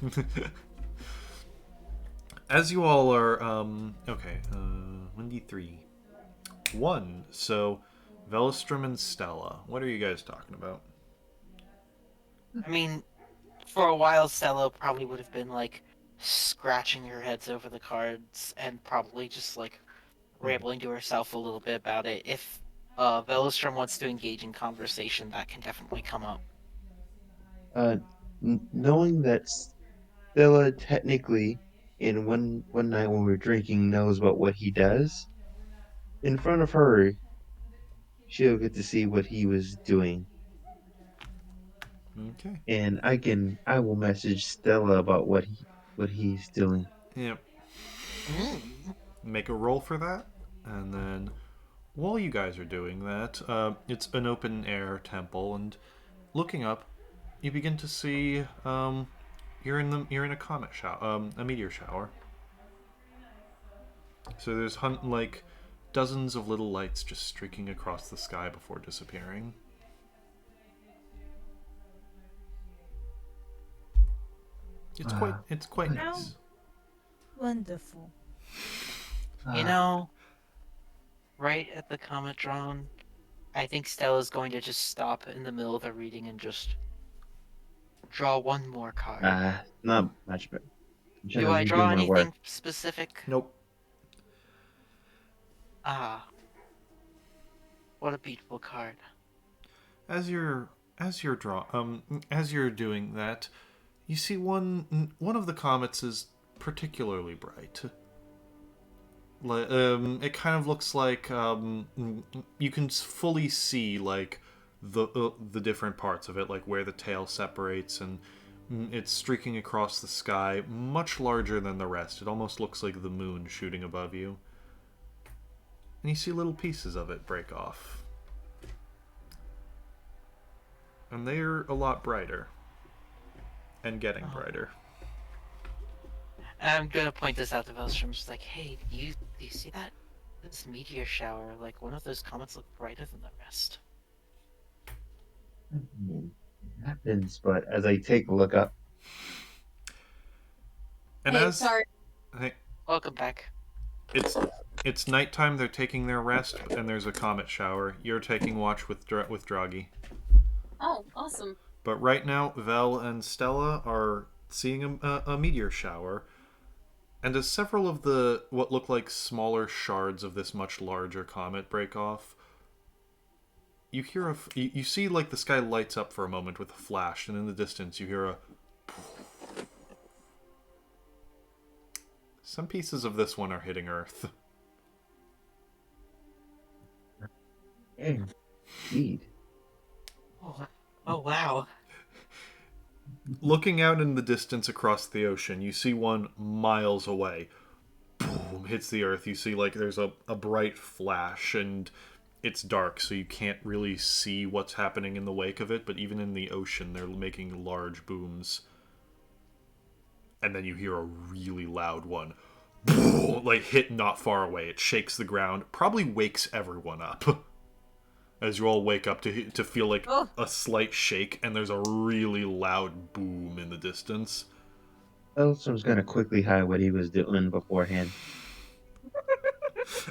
[SPEAKER 1] As you all are, okay, 1d3. 1. So, Velstrom and Stella. What are you guys talking about?
[SPEAKER 4] I mean, for a while, Stella probably would have been like scratching her heads over the cards and probably just like rambling to herself a little bit about it. If Velostrom wants to engage in conversation, that can definitely come up.
[SPEAKER 2] Uh, Knowing that Stella technically, in one night when we were drinking, knows about what he does, in front of her, she'll get to see what he was doing,
[SPEAKER 1] Okay.
[SPEAKER 2] and I will message Stella about what he's doing.
[SPEAKER 1] Yep.
[SPEAKER 4] Mm.
[SPEAKER 1] Make a roll for that, and then while you guys are doing that, it's an open air temple, and looking up, you begin to see you're in a comet shower, a meteor shower. So there's like dozens of little lights just streaking across the sky before disappearing. It's quite
[SPEAKER 6] Wow.
[SPEAKER 1] nice.
[SPEAKER 6] Wonderful.
[SPEAKER 4] You know, right at the comet drone, I think Stella's going to just stop in the middle of the reading and just draw one more card.
[SPEAKER 2] Not much, but I'm trying
[SPEAKER 4] Do
[SPEAKER 2] to
[SPEAKER 4] I
[SPEAKER 2] redo
[SPEAKER 4] draw
[SPEAKER 2] my work.
[SPEAKER 4] anything specific?
[SPEAKER 1] Nope.
[SPEAKER 4] Ah. What a beautiful card.
[SPEAKER 1] As you're as you're doing that, you see one of the comets is particularly bright. It kind of looks like you can fully see like the different parts of it, like where the tail separates, and it's streaking across the sky, much larger than the rest. It almost looks like the moon shooting above you, and you see little pieces of it break off, and they're a lot brighter, and getting brighter.
[SPEAKER 4] I'm gonna point this out to Velstrom. Just like, hey, do you see that? This meteor shower, like one of those comets look brighter than the rest.
[SPEAKER 2] It happens, but as I take a look up,
[SPEAKER 1] And
[SPEAKER 5] Hey,
[SPEAKER 1] as
[SPEAKER 5] sorry.
[SPEAKER 1] hey,
[SPEAKER 4] Welcome back.
[SPEAKER 1] it's nighttime. They're taking their rest, and there's a comet shower. You're taking watch with Draghi.
[SPEAKER 5] Oh, awesome.
[SPEAKER 1] But right now, Vel and Stella are seeing a meteor shower, and as several of the what look like smaller shards of this much larger comet break off, you hear you see like the sky lights up for a moment with a flash, and in the distance you hear a. Some pieces of this one are hitting Earth.
[SPEAKER 2] indeed.
[SPEAKER 4] Oh wow.
[SPEAKER 1] Looking out in the distance across the ocean, you see one miles away. Boom, hits the earth. You see like there's a bright flash, and it's dark, so you can't really see what's happening in the wake of it, but even in the ocean they're making large booms. And then you hear a really loud one. Boom, like hit not far away. It shakes the ground, probably wakes everyone up. As you all wake up to feel like
[SPEAKER 6] Oh.
[SPEAKER 1] a slight shake, and there's a really loud boom in the distance.
[SPEAKER 2] Elstrom's gonna quickly hide what he was doing beforehand.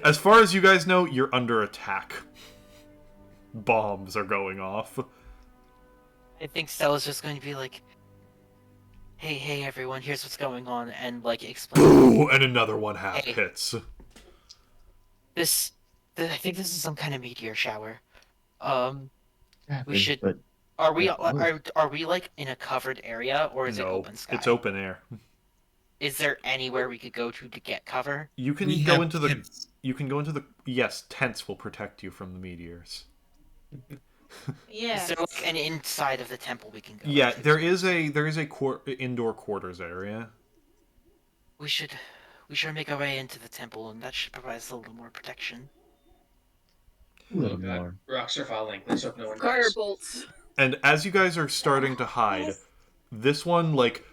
[SPEAKER 1] As far as you guys know, you're under attack. Bombs are going off.
[SPEAKER 4] I think Stella's just going to be like, hey everyone, here's what's going on, and like explain.
[SPEAKER 1] Boo! And another one half
[SPEAKER 4] Hey.
[SPEAKER 1] hits.
[SPEAKER 4] I think this is some kind of meteor shower.
[SPEAKER 2] Happens,
[SPEAKER 4] should-
[SPEAKER 2] but
[SPEAKER 4] Are we
[SPEAKER 2] Oh.
[SPEAKER 4] are we like in a covered area or is it
[SPEAKER 1] No,
[SPEAKER 4] open sky?
[SPEAKER 1] it's open air.
[SPEAKER 4] is there anywhere we could go to get cover?
[SPEAKER 1] You can
[SPEAKER 3] We
[SPEAKER 1] go
[SPEAKER 3] have
[SPEAKER 1] into the.
[SPEAKER 3] tents.
[SPEAKER 1] You can go into the. Yes, tents will protect you from the meteors.
[SPEAKER 6] Yes.
[SPEAKER 4] Is there like an inside of the temple we can go
[SPEAKER 1] Yeah,
[SPEAKER 4] into?
[SPEAKER 1] there is a indoor quarters area.
[SPEAKER 4] We should make our way into the temple, and that should provide us a little more protection.
[SPEAKER 2] A
[SPEAKER 7] Oh
[SPEAKER 2] little
[SPEAKER 7] god,
[SPEAKER 2] more.
[SPEAKER 7] rocks are falling. Let's hope no one
[SPEAKER 5] Fire
[SPEAKER 7] dies.
[SPEAKER 5] bolts.
[SPEAKER 1] And as you guys are starting to hide, this one like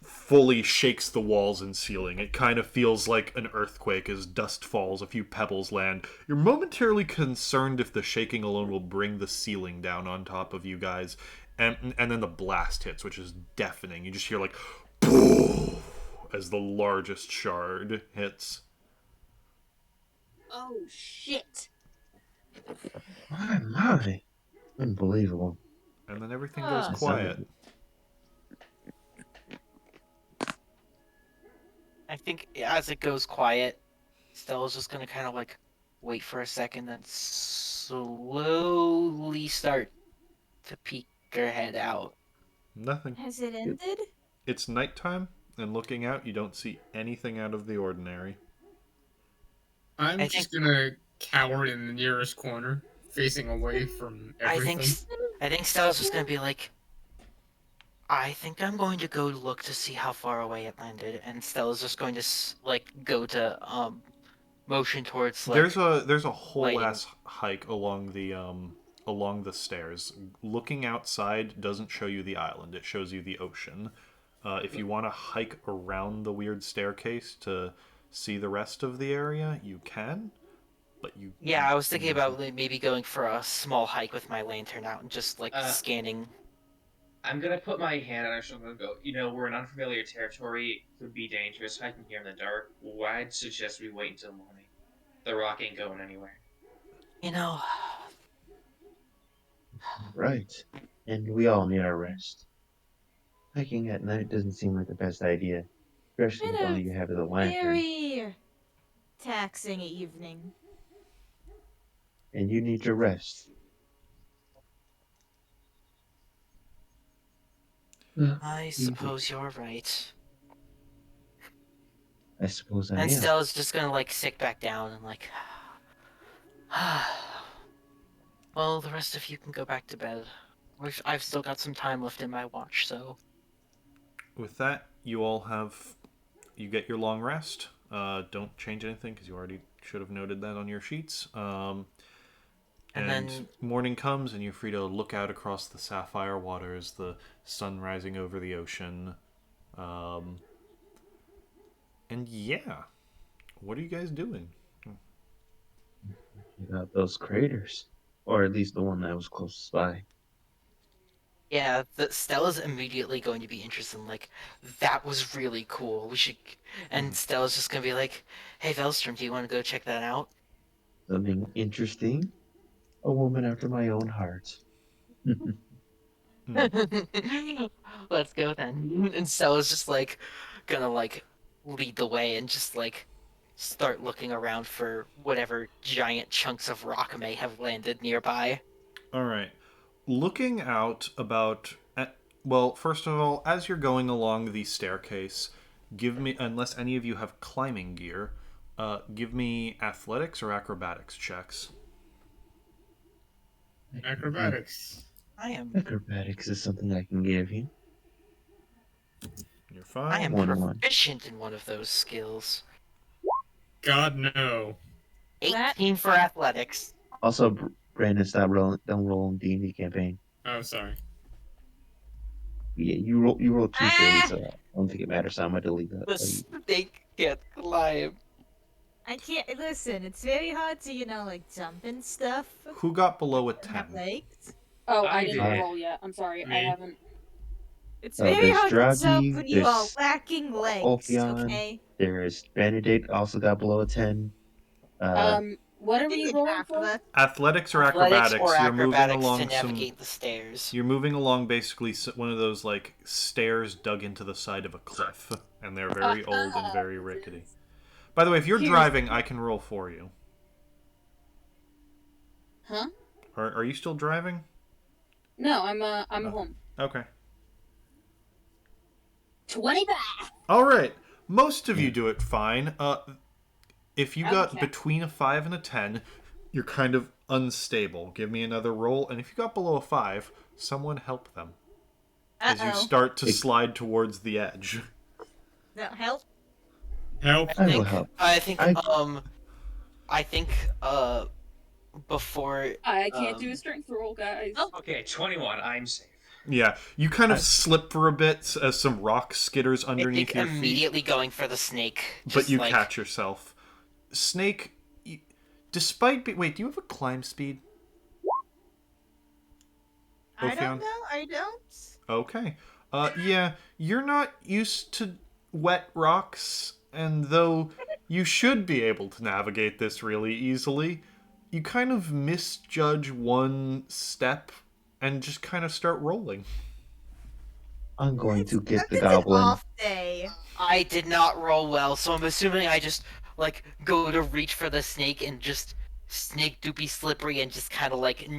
[SPEAKER 1] fully shakes the walls and ceiling. It kind of feels like an earthquake as dust falls, a few pebbles land. You're momentarily concerned if the shaking alone will bring the ceiling down on top of you guys. And then the blast hits, which is deafening. You just hear like poof as the largest shard hits.
[SPEAKER 5] Oh shit.
[SPEAKER 2] My. Unbelievable.
[SPEAKER 1] And then everything goes
[SPEAKER 6] Ah.
[SPEAKER 1] quiet.
[SPEAKER 4] I think as it goes quiet, Stella's just gonna kind of like wait for a second, then slowly start to peek her head out.
[SPEAKER 1] Nothing.
[SPEAKER 6] Has it ended?
[SPEAKER 1] It's nighttime, and looking out, you don't see anything out of the ordinary.
[SPEAKER 3] I'm
[SPEAKER 4] I
[SPEAKER 3] just gonna cower in the nearest corner, facing away from everything.
[SPEAKER 4] I think Stella's just gonna be like, I think I'm going to go look to see how far away it landed, and Stella's just going to like go to motion towards like
[SPEAKER 1] There's a whole
[SPEAKER 4] lighting.
[SPEAKER 1] ass hike along the stairs. Looking outside doesn't show you the island; it shows you the ocean. If you want to hike around the weird staircase to see the rest of the area, you can. But you
[SPEAKER 4] Yeah, I was thinking about like, maybe going for a small hike with my lantern out and just like scanning.
[SPEAKER 7] I'm gonna put my hand on her shoulder and go, we're in unfamiliar territory. It could be dangerous hiking here in the dark. Well, I'd suggest we wait until morning. The rock ain't going anywhere.
[SPEAKER 4] You know,
[SPEAKER 2] Right. And we all need our rest. Hiking at night doesn't seem like the best idea, especially
[SPEAKER 6] Been
[SPEAKER 2] if all
[SPEAKER 6] a
[SPEAKER 2] you have is a lantern.
[SPEAKER 6] very taxing evening.
[SPEAKER 2] And you need your rest.
[SPEAKER 4] I suppose you're right.
[SPEAKER 2] I suppose I
[SPEAKER 4] And
[SPEAKER 2] am.
[SPEAKER 4] Stella's just gonna like sit back down and like, well, the rest of you can go back to bed. I've still got some time left in my watch, so.
[SPEAKER 1] With that, you get your long rest. Don't change anything because you already should have noted that on your sheets. And
[SPEAKER 4] then
[SPEAKER 1] morning comes, and you're free to look out across the sapphire waters, the sun rising over the ocean. And yeah, what are you guys doing?
[SPEAKER 2] About those craters, or at least the one that was closest by.
[SPEAKER 4] yeah, Stella's immediately going to be interested in like, that was really cool. We should, and Stella's just gonna be like, hey Velstrom, do you want to go check that out?
[SPEAKER 2] Something interesting? A woman after my own heart.
[SPEAKER 4] Let's go then. And Stella's just like gonna like lead the way and just like start looking around for whatever giant chunks of rock may have landed nearby.
[SPEAKER 1] All right. Looking out well, first of all, as you're going along the staircase, give me, unless any of you have climbing gear, give me athletics or acrobatics checks.
[SPEAKER 3] Acrobatics.
[SPEAKER 4] I am
[SPEAKER 2] Acrobatics is something I can give you.
[SPEAKER 1] You're
[SPEAKER 4] I am
[SPEAKER 1] fine.
[SPEAKER 2] 1-1.
[SPEAKER 4] proficient in one of those skills.
[SPEAKER 3] God no.
[SPEAKER 4] 18 for athletics.
[SPEAKER 2] Also, Brandon, stop rolling. Don't roll in D&D campaign.
[SPEAKER 3] Oh, sorry.
[SPEAKER 2] Yeah, you roll two fairly, so I don't think it matters. So I'm gonna delete that.
[SPEAKER 4] The snake can't climb.
[SPEAKER 6] I can't listen. It's very hard to, like jump and stuff.
[SPEAKER 1] Who got below a
[SPEAKER 6] and have
[SPEAKER 1] 10?
[SPEAKER 6] legs.
[SPEAKER 5] Oh,
[SPEAKER 7] I
[SPEAKER 5] I didn't
[SPEAKER 7] did.
[SPEAKER 5] roll yet. I'm sorry. I
[SPEAKER 3] Me.
[SPEAKER 5] haven't.
[SPEAKER 6] It's
[SPEAKER 2] Oh,
[SPEAKER 6] very
[SPEAKER 2] there's
[SPEAKER 6] hard to jump
[SPEAKER 2] Draghi,
[SPEAKER 6] when you are
[SPEAKER 2] there's
[SPEAKER 6] lacking legs.
[SPEAKER 2] Ophion.
[SPEAKER 6] Okay.
[SPEAKER 2] There's Benedict, also got below a 10.
[SPEAKER 5] What are we
[SPEAKER 6] Didn't
[SPEAKER 5] rolling
[SPEAKER 6] half
[SPEAKER 5] for?
[SPEAKER 6] of us.
[SPEAKER 1] Athletics or
[SPEAKER 4] Athletics
[SPEAKER 1] acrobatics?
[SPEAKER 4] or
[SPEAKER 1] You're moving
[SPEAKER 4] acrobatics to
[SPEAKER 1] along
[SPEAKER 4] navigate the stairs.
[SPEAKER 1] You're moving along basically one of those like stairs dug into the side of a cliff, and they're very old and very rickety. By the way, if you're driving, I can roll for you.
[SPEAKER 5] Huh?
[SPEAKER 1] Are you still driving?
[SPEAKER 5] No, I'm home.
[SPEAKER 1] Okay.
[SPEAKER 5] 25.
[SPEAKER 1] All right. Most of you
[SPEAKER 2] Yeah.
[SPEAKER 1] do it fine. If you got
[SPEAKER 5] Okay.
[SPEAKER 1] between a 5 and a 10, you're kind of unstable. Give me another roll. And if you got below a 5, someone help them as you
[SPEAKER 6] Uh-oh.
[SPEAKER 1] start to
[SPEAKER 2] It-
[SPEAKER 1] slide towards the edge.
[SPEAKER 6] No, help.
[SPEAKER 3] Help.
[SPEAKER 2] I will help.
[SPEAKER 4] I think
[SPEAKER 2] I
[SPEAKER 4] I think before
[SPEAKER 5] I can't do a strength roll, guys.
[SPEAKER 6] Oh.
[SPEAKER 7] Okay, 21. I'm safe.
[SPEAKER 1] Yeah, you kind of
[SPEAKER 2] I-
[SPEAKER 1] slip for a bit as some rock skitters
[SPEAKER 4] I
[SPEAKER 1] underneath
[SPEAKER 4] think
[SPEAKER 1] your feet,
[SPEAKER 4] immediately going for the snake.
[SPEAKER 1] but
[SPEAKER 4] Just
[SPEAKER 1] you
[SPEAKER 4] like,
[SPEAKER 1] catch yourself. Snake, wait, do you have a climb speed?
[SPEAKER 6] I
[SPEAKER 1] Ophion?
[SPEAKER 6] don't know. I don't.
[SPEAKER 1] Okay. Yeah, you're not used to wet rocks, and though you should be able to navigate this really easily, you kind of misjudge one step and just kind of start rolling.
[SPEAKER 2] I'm going to get the
[SPEAKER 6] It's an
[SPEAKER 2] goblin.
[SPEAKER 6] off day.
[SPEAKER 4] I did not roll well, so I'm assuming I just like go to reach for the snake and just snake doopy slippery and just kind of like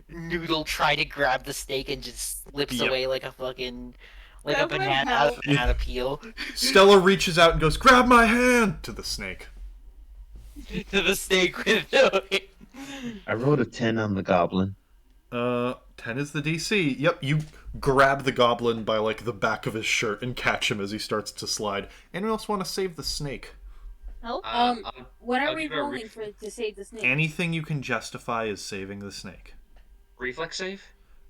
[SPEAKER 4] noodle try to grab the snake and just slips
[SPEAKER 1] Yep.
[SPEAKER 4] away like a fucking like a
[SPEAKER 6] Someone
[SPEAKER 4] banana
[SPEAKER 6] help.
[SPEAKER 4] banana peel
[SPEAKER 1] Stella reaches out and goes, "Grab my hand!" to the snake.
[SPEAKER 4] to the snake window.
[SPEAKER 2] I rolled a 10 on the goblin.
[SPEAKER 1] 10 is the DC. Yep, you grab the goblin by, like, the back of his shirt and catch him as he starts to slide. Anyone else want to save the snake?
[SPEAKER 6] Help.
[SPEAKER 5] What are
[SPEAKER 7] I'll
[SPEAKER 5] we
[SPEAKER 7] give it a
[SPEAKER 5] rolling for to save the snake?
[SPEAKER 1] Anything you can justify is saving the snake.
[SPEAKER 7] reflex save.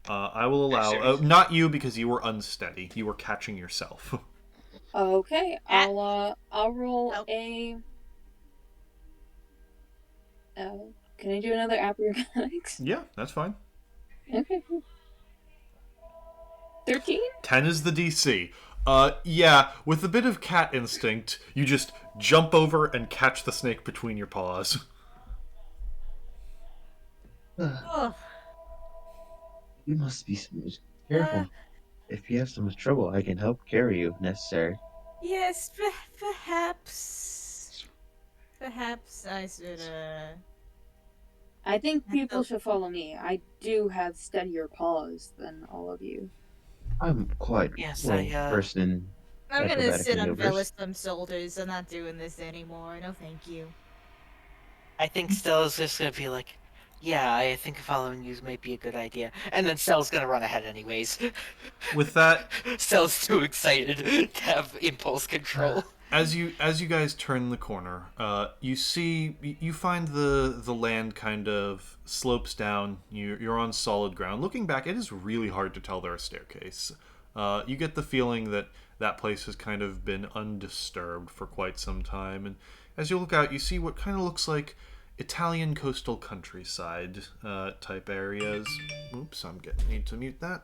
[SPEAKER 1] I will allow...
[SPEAKER 7] serious?
[SPEAKER 1] not you, because you were unsteady. You were catching yourself.
[SPEAKER 5] Okay,
[SPEAKER 6] At-
[SPEAKER 5] I'll roll
[SPEAKER 6] Nope.
[SPEAKER 5] a. Can I do another acrobatics?
[SPEAKER 1] Yeah, that's fine.
[SPEAKER 5] Okay. 13.
[SPEAKER 1] 10 is the DC. Yeah, with a bit of cat instinct, you just jump over and catch the snake between your paws.
[SPEAKER 6] Oh,
[SPEAKER 2] You must be so much careful. If you have so much trouble, I can help carry you if necessary.
[SPEAKER 6] yes, perhaps. Perhaps I should,
[SPEAKER 5] I think
[SPEAKER 6] That's
[SPEAKER 5] people
[SPEAKER 6] a-
[SPEAKER 5] should follow me. I do have steadier paws than all of you.
[SPEAKER 2] I'm quite
[SPEAKER 4] Yes,
[SPEAKER 2] well
[SPEAKER 4] I,
[SPEAKER 2] versed in
[SPEAKER 6] I'm gonna
[SPEAKER 2] acrobatic
[SPEAKER 6] sit on
[SPEAKER 2] maneuvers.
[SPEAKER 6] Velastum's shoulders. I'm not doing this anymore. No, thank you.
[SPEAKER 4] I think Stella's just gonna be like, yeah, I think following you might be a good idea, and then Stella's gonna run ahead anyways.
[SPEAKER 1] With that,
[SPEAKER 4] Stella's too excited to have impulse control.
[SPEAKER 1] as you guys turn the corner, you find the land kind of slopes down. You're on solid ground. Looking back, it is really hard to tell there a staircase. You get the feeling that place has kind of been undisturbed for quite some time. And as you look out, you see what kind of looks like Italian coastal countryside type areas. Oops, need to mute that.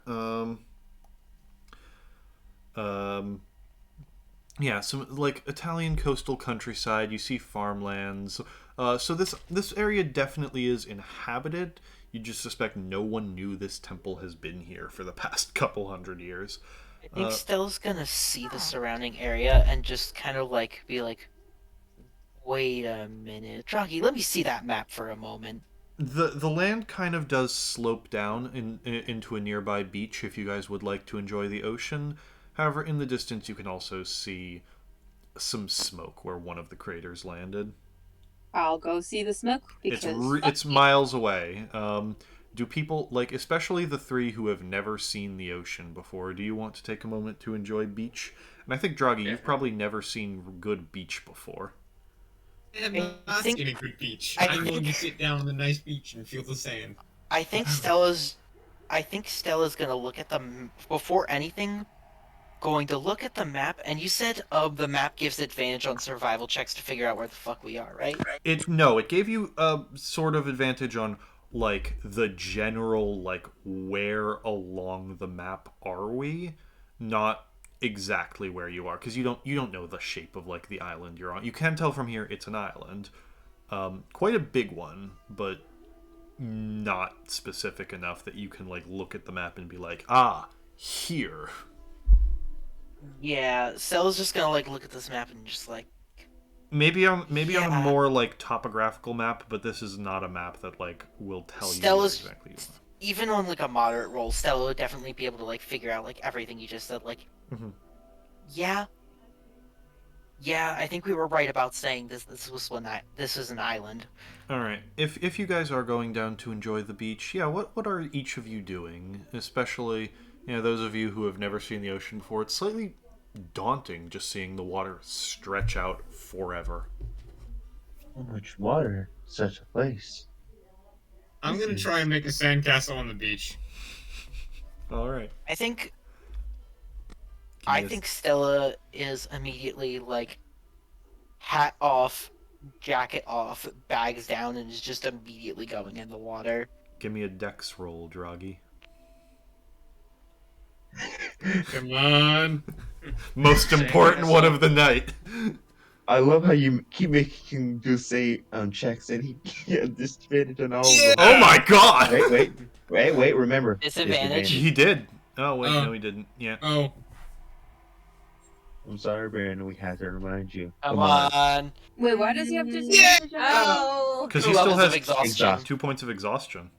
[SPEAKER 1] Yeah, some like Italian coastal countryside. You see farmlands. So this area definitely is inhabited. You just suspect no one knew this temple has been here for the past couple hundred years.
[SPEAKER 4] I think Stella's gonna see the surrounding area and just kind of like be like, wait a minute, Droggy, let me see that map for a moment.
[SPEAKER 1] The land kind of does slope down into a nearby beach if you guys would like to enjoy the ocean. However, in the distance you can also see some smoke where one of the craters landed.
[SPEAKER 5] I'll go see the smoke because
[SPEAKER 1] It's miles away. Do people, like, especially the three who have never seen the ocean before, do you want to take a moment to enjoy beach? And I think, Droggy, you've probably never seen good beach before.
[SPEAKER 3] I have
[SPEAKER 4] I
[SPEAKER 3] not
[SPEAKER 4] think-
[SPEAKER 3] seen a good beach.
[SPEAKER 4] I
[SPEAKER 3] I'm going to
[SPEAKER 4] think-
[SPEAKER 3] sit down on the nice beach and feel the sand.
[SPEAKER 4] I think Stella's gonna look at before anything, going to look at the map. And you said the map gives advantage on survival checks to figure out where the fuck we are, right?
[SPEAKER 1] It gave you a sort of advantage on, like, the general, like, where along the map are we, not exactly where you are, because you don't know the shape of, like, the island you're on. You can tell from here it's an island, quite a big one, but not specific enough that you can, like, look at the map and be like, here.
[SPEAKER 4] Yeah, Stella's just gonna like look at this map and just like,
[SPEAKER 1] Maybe on a
[SPEAKER 4] Yeah.
[SPEAKER 1] more, like, topographical map, but this is not a map that, like, will tell you
[SPEAKER 4] Stella's-
[SPEAKER 1] where exactly you are.
[SPEAKER 4] even on like a moderate roll, Stella would definitely be able to like figure out like everything you just said. Like,
[SPEAKER 1] Mhm.
[SPEAKER 4] yeah, Yeah, I think we were right about saying this was this is an island.
[SPEAKER 1] All right. If you guys are going down to enjoy the beach, yeah, what are each of you doing? Especially, those of you who have never seen the ocean before. It's slightly daunting just seeing the water stretch out forever.
[SPEAKER 2] So much water, such a place.
[SPEAKER 3] I'm
[SPEAKER 2] This
[SPEAKER 3] gonna try
[SPEAKER 2] is
[SPEAKER 3] and make a sandcastle on the beach.
[SPEAKER 1] All right.
[SPEAKER 4] I think
[SPEAKER 1] Give me
[SPEAKER 4] I
[SPEAKER 1] a,
[SPEAKER 4] think Stella is immediately like hat off, jacket off, bags down, and is just immediately going in the water.
[SPEAKER 1] give me a dex roll, Draghi.
[SPEAKER 3] Come on.
[SPEAKER 1] Most important one of the night.
[SPEAKER 2] I love how you keep making him do checks and he just spit it on all of them.
[SPEAKER 1] Oh my god!
[SPEAKER 2] Wait, remember.
[SPEAKER 4] Disadvantage.
[SPEAKER 1] He did. Oh wait,
[SPEAKER 3] Oh.
[SPEAKER 1] no, he didn't. Yeah.
[SPEAKER 3] Oh,
[SPEAKER 2] I'm sorry, Baron, we had to remind you.
[SPEAKER 4] Come on.
[SPEAKER 5] Wait, why does he have disadvantage?
[SPEAKER 6] Oh.
[SPEAKER 1] Because
[SPEAKER 4] Two
[SPEAKER 1] he still
[SPEAKER 4] levels of
[SPEAKER 1] has
[SPEAKER 4] exhaustion.
[SPEAKER 1] 2 points of exhaustion.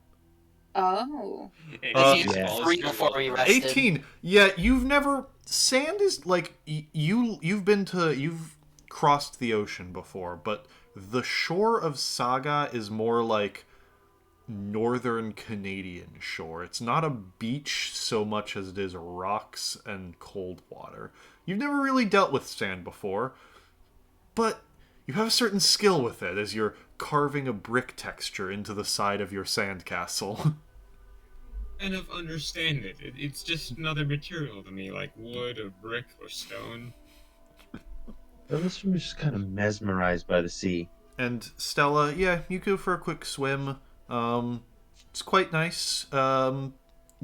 [SPEAKER 5] Oh.
[SPEAKER 1] Uh,
[SPEAKER 4] He used
[SPEAKER 2] yeah.
[SPEAKER 4] 3 before we rested.
[SPEAKER 1] 18. Yeah, you've never. Sand is like you've crossed the ocean before, but the shore of Saga is more like northern Canadian shore. It's not a beach so much as it is rocks and cold water. You've never really dealt with sand before, but you have a certain skill with it as you're carving a brick texture into the side of your sandcastle.
[SPEAKER 3] kind of understand it. It's just another material to me, like wood or brick or stone.
[SPEAKER 2] Those from just kind of mesmerized by the sea.
[SPEAKER 1] And Stella, yeah, you go for a quick swim. It's quite nice.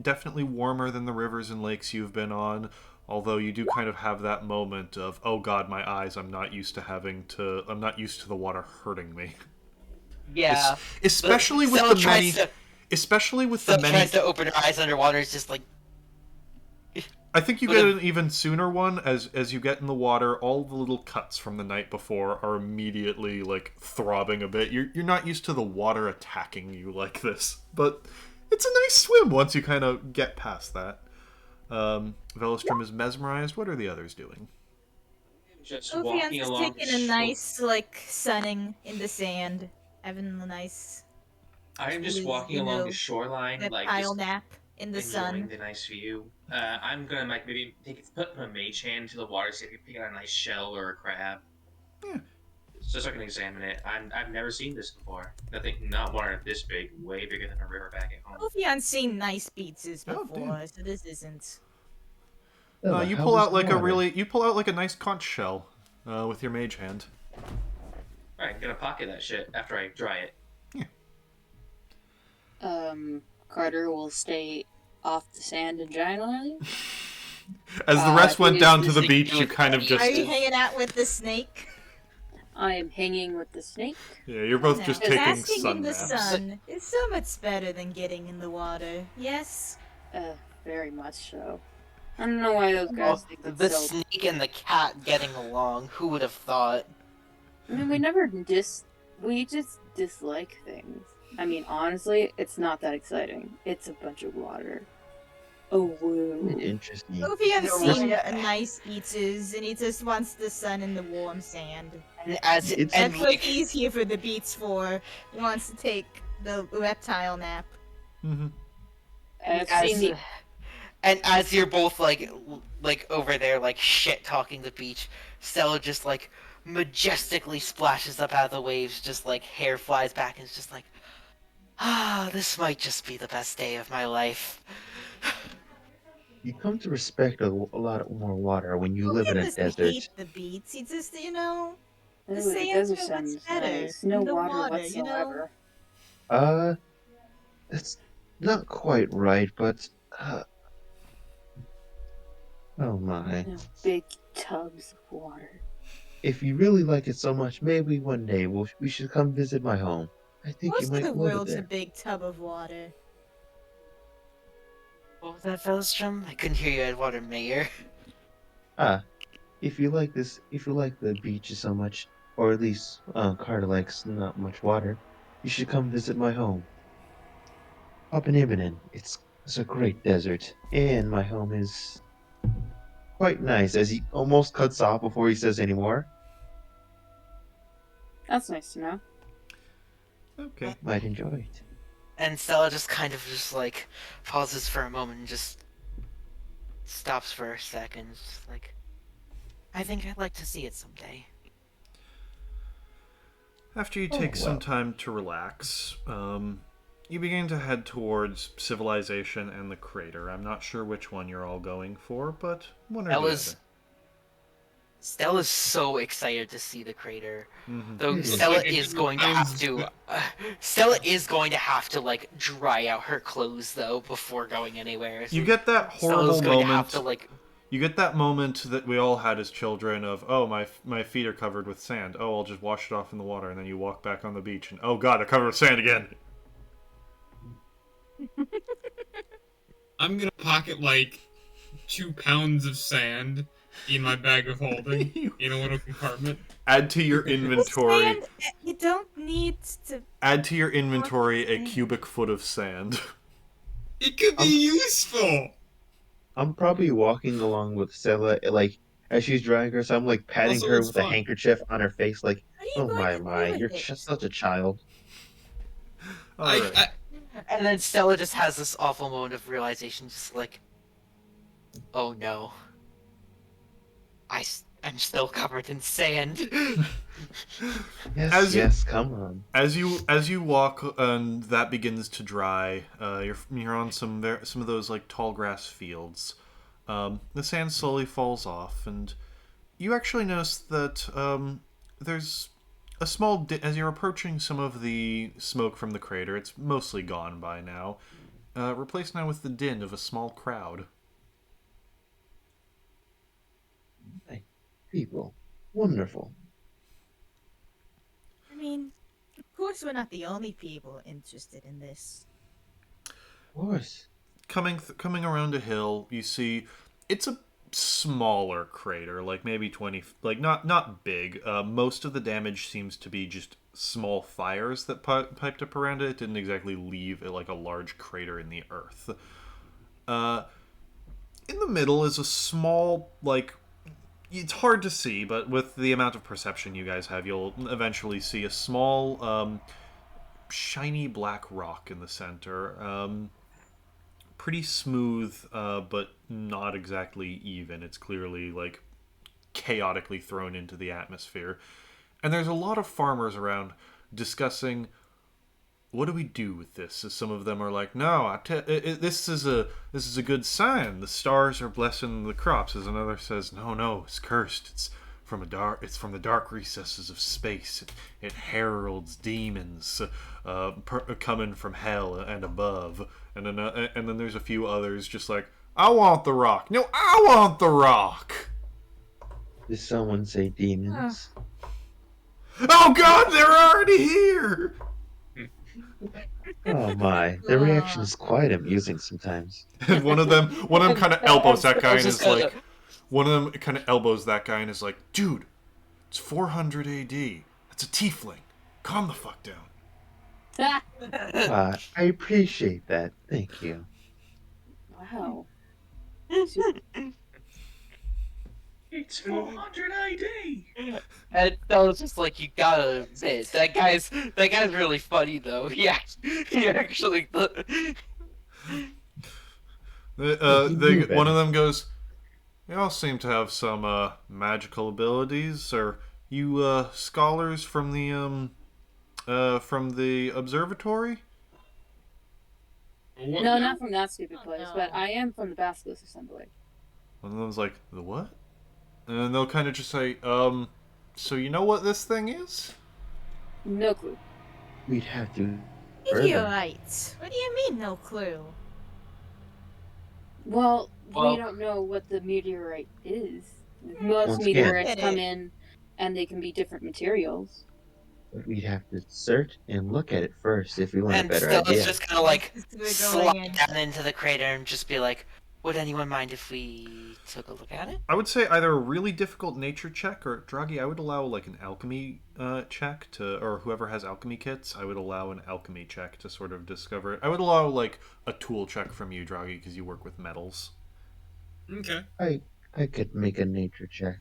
[SPEAKER 1] Definitely warmer than the rivers and lakes you've been on. Although you do kind of have that moment of, oh god, my eyes, I'm not used to the water hurting me.
[SPEAKER 4] Yeah.
[SPEAKER 1] Especially with
[SPEAKER 4] Stella
[SPEAKER 1] the many...
[SPEAKER 4] tries to-
[SPEAKER 1] Especially with the
[SPEAKER 4] Stella
[SPEAKER 1] many...
[SPEAKER 4] tries to open her eyes underwater. It's just like
[SPEAKER 1] I think you get an even sooner one as you get in the water. All the little cuts from the night before are immediately like throbbing a bit. You're not used to the water attacking you like this, but it's a nice swim once you kind of get past that. Velostrom is mesmerized. What are the others doing?
[SPEAKER 7] Just walking
[SPEAKER 6] Ophian's
[SPEAKER 7] along.
[SPEAKER 6] taking a nice, sunning in the sand, having a nice
[SPEAKER 7] I am just
[SPEAKER 6] Please,
[SPEAKER 7] walking
[SPEAKER 6] you
[SPEAKER 7] along
[SPEAKER 6] know,
[SPEAKER 7] the shoreline, like
[SPEAKER 6] reptile
[SPEAKER 7] just
[SPEAKER 6] nap in the
[SPEAKER 7] enjoying
[SPEAKER 6] sun.
[SPEAKER 7] the nice view. I'm gonna like maybe put my mage hand into the water, see if I can pick out a nice shell or a crab.
[SPEAKER 1] Yeah.
[SPEAKER 7] Just so I can examine it. I've never seen this before. Not one this big, way bigger than a river back at home.
[SPEAKER 6] Ophian's seen nice pizzas
[SPEAKER 1] Oh,
[SPEAKER 6] before,
[SPEAKER 1] damn.
[SPEAKER 6] so this isn't.
[SPEAKER 2] Stella,
[SPEAKER 1] You
[SPEAKER 2] how
[SPEAKER 1] pull
[SPEAKER 2] was
[SPEAKER 1] out
[SPEAKER 2] the water?
[SPEAKER 1] you pull out like a nice conch shell with your mage hand.
[SPEAKER 7] Alright, gonna pocket that shit after I dry it.
[SPEAKER 5] Carter will stay off the sand and giant island.
[SPEAKER 1] As the rest went
[SPEAKER 5] is
[SPEAKER 1] down to
[SPEAKER 5] this
[SPEAKER 1] the beach, you kind of
[SPEAKER 6] Are
[SPEAKER 1] just
[SPEAKER 6] you hanging out with the snake?
[SPEAKER 5] I am hanging with the snake.
[SPEAKER 1] yeah, you're both
[SPEAKER 6] No,
[SPEAKER 1] just
[SPEAKER 6] 'cause
[SPEAKER 1] taking
[SPEAKER 6] basking
[SPEAKER 1] sun
[SPEAKER 6] in the
[SPEAKER 1] naps.
[SPEAKER 6] sun is so much better than getting in the water. Yes.
[SPEAKER 5] Very much so. I don't know why those guys think
[SPEAKER 4] the
[SPEAKER 5] it's so.
[SPEAKER 4] snake and the cat getting along. Who would have thought?
[SPEAKER 5] I mean, we just dislike things. I mean, honestly, it's not that exciting. It's a bunch of water. Oh, woo.
[SPEAKER 2] Interesting.
[SPEAKER 6] Ophian's
[SPEAKER 4] No,
[SPEAKER 6] seen
[SPEAKER 4] right.
[SPEAKER 6] nice beaches, and he just wants the sun and the warm sand.
[SPEAKER 4] And
[SPEAKER 6] That's what
[SPEAKER 4] like
[SPEAKER 6] he's here for the beach for. He wants to take the reptile nap.
[SPEAKER 1] Mm-hmm.
[SPEAKER 5] I've
[SPEAKER 4] as,
[SPEAKER 5] seen the.
[SPEAKER 4] and as you're both like over there like shit talking the beach, Stella just like majestically splashes up out of the waves, just like hair flies back, and it's just like, this might just be the best day of my life.
[SPEAKER 2] You come to respect a lot more water when you live
[SPEAKER 6] Ophian
[SPEAKER 2] in a
[SPEAKER 6] doesn't
[SPEAKER 2] desert.
[SPEAKER 6] hate the beach. He just, the
[SPEAKER 5] Oh, the
[SPEAKER 6] sands
[SPEAKER 5] desert
[SPEAKER 6] are much
[SPEAKER 5] sounds
[SPEAKER 6] better.
[SPEAKER 5] nice. No
[SPEAKER 6] than the
[SPEAKER 5] water
[SPEAKER 6] water,
[SPEAKER 5] whatsoever.
[SPEAKER 2] That's not quite right, but oh my.
[SPEAKER 5] No, big tubs of water.
[SPEAKER 2] If you really like it so much, maybe one day we should come visit my home. I think you
[SPEAKER 6] Most of
[SPEAKER 2] might
[SPEAKER 6] the
[SPEAKER 2] love it
[SPEAKER 6] world's a
[SPEAKER 2] there.
[SPEAKER 6] big tub of water.
[SPEAKER 4] What was that, Velostrom? I couldn't hear you, Edward Mayor.
[SPEAKER 2] If you like the beaches so much, or at least Carter likes not much water, you should come visit my home. Up in Ibinen, it's a great desert, and my home is quite nice. As he almost cuts off before he says any more.
[SPEAKER 5] That's nice to know.
[SPEAKER 1] Okay.
[SPEAKER 2] Might enjoy it.
[SPEAKER 4] And Stella just kind of just like pauses for a moment and just stops for a second, just like, I think I'd like to see it someday.
[SPEAKER 1] After you
[SPEAKER 2] Oh,
[SPEAKER 1] take some
[SPEAKER 2] well.
[SPEAKER 1] time to relax, you begin to head towards civilization and the crater. I'm not sure which one you're all going for, but one or the other.
[SPEAKER 4] Stella's so excited to see the crater. Though
[SPEAKER 2] It is.
[SPEAKER 4] Stella
[SPEAKER 3] Like a
[SPEAKER 4] is
[SPEAKER 3] good
[SPEAKER 4] going to have
[SPEAKER 3] pounds-
[SPEAKER 4] to. Stella is going to have to like dry out her clothes though before going anywhere. So
[SPEAKER 1] You get that
[SPEAKER 4] Stella's
[SPEAKER 1] horrible
[SPEAKER 4] going to have
[SPEAKER 1] moment.
[SPEAKER 4] to like.
[SPEAKER 1] You get that moment that we all had as children of, oh, my feet are covered with sand. Oh, I'll just wash it off in the water, and then you walk back on the beach, and oh god, they're covered with sand again.
[SPEAKER 3] I'm gonna pocket like 2 pounds of sand in my bag of holding in a little compartment.
[SPEAKER 1] Add to your inventory.
[SPEAKER 6] Sand, you don't need to.
[SPEAKER 1] Add to your inventory a cubic foot of sand.
[SPEAKER 3] It could be useful.
[SPEAKER 2] I'm probably walking along with Stella, like, as she's drying her, so I'm, like, patting
[SPEAKER 3] Also,
[SPEAKER 2] her
[SPEAKER 3] it's
[SPEAKER 2] with a
[SPEAKER 3] fun.
[SPEAKER 2] handkerchief on her face, like,
[SPEAKER 6] What are you
[SPEAKER 2] oh
[SPEAKER 6] going
[SPEAKER 2] my,
[SPEAKER 6] to do
[SPEAKER 2] my,
[SPEAKER 6] with
[SPEAKER 2] you're
[SPEAKER 6] it?
[SPEAKER 2] just such a child.
[SPEAKER 1] Alright.
[SPEAKER 4] And then Stella just has this awful moment of realization, just like, oh no, I'm still covered in sand.
[SPEAKER 2] Yes, yes, come on.
[SPEAKER 1] As you walk and that begins to dry, you're on some of those like tall grass fields. The sand slowly falls off, and you actually notice that there's a small as you're approaching some of the smoke from the crater. It's mostly gone by now, replaced now with the din of a small crowd.
[SPEAKER 2] Hey, people, wonderful.
[SPEAKER 6] I mean, of course we're not the only people interested in this.
[SPEAKER 2] Of course.
[SPEAKER 1] Coming around a hill, you see it's a smaller crater, like maybe 20, like not big. Most of the damage seems to be just small fires that piped up around it. It didn't exactly leave like a large crater in the earth. In the middle is a small, like, it's hard to see, but with the amount of perception you guys have, you'll eventually see a small, shiny black rock in the center. Pretty smooth, but not exactly even. It's clearly, like, chaotically thrown into the atmosphere. And there's a lot of farmers around discussing, what do we do with this? As some of them are like, no, this is a good sign. The stars are blessing the crops. As another says, no, it's cursed. It's from the dark recesses of space. It heralds demons coming from hell and above. And then there's a few others just like, I want the rock. No, I want the rock.
[SPEAKER 2] Did someone say demons?
[SPEAKER 1] Oh God, they're already here.
[SPEAKER 2] Oh my, the reaction is quite amusing sometimes.
[SPEAKER 1] And one of them kind of elbows that guy and
[SPEAKER 4] Just
[SPEAKER 1] is like, one of them kind of elbows that guy and is like, dude, it's 400 AD. That's a tiefling. Calm the fuck down.
[SPEAKER 2] I appreciate that. Thank you.
[SPEAKER 5] Wow.
[SPEAKER 7] It's 400 ID.
[SPEAKER 4] And Stella's just like, you gotta admit, that guy's really funny though. He actually.
[SPEAKER 1] One of them goes, "You all seem to have some magical abilities. Are you scholars from the observatory?"
[SPEAKER 3] What
[SPEAKER 5] No,
[SPEAKER 3] now?
[SPEAKER 5] not from that stupid place,
[SPEAKER 6] no.
[SPEAKER 5] but I am from the Basilisk Assembly.
[SPEAKER 1] One of them's like, "The what?" And they'll kind of just say, so you know what this thing is?"
[SPEAKER 5] No clue.
[SPEAKER 2] We'd have to further.
[SPEAKER 6] Meteorite. What do you mean, no clue?
[SPEAKER 5] Well,
[SPEAKER 4] Well-
[SPEAKER 5] we don't know what the meteorite is. Most
[SPEAKER 2] Once again-
[SPEAKER 5] meteorites come in and they can be different materials.
[SPEAKER 2] But we'd have to search and look at it first if we want a
[SPEAKER 4] And
[SPEAKER 2] better
[SPEAKER 4] Stella's
[SPEAKER 2] idea.
[SPEAKER 4] just kind of like
[SPEAKER 6] We're going
[SPEAKER 4] slide
[SPEAKER 6] in.
[SPEAKER 4] down into the crater and just be like, would anyone mind if we took a look at it?
[SPEAKER 1] I would say either a really difficult nature check or Draghi. I would allow like an alchemy check or whoever has alchemy kits. I would allow an alchemy check to sort of discover it. I would allow like a tool check from you, Draghi, because you work with metals.
[SPEAKER 3] Okay.
[SPEAKER 2] I could make a nature check.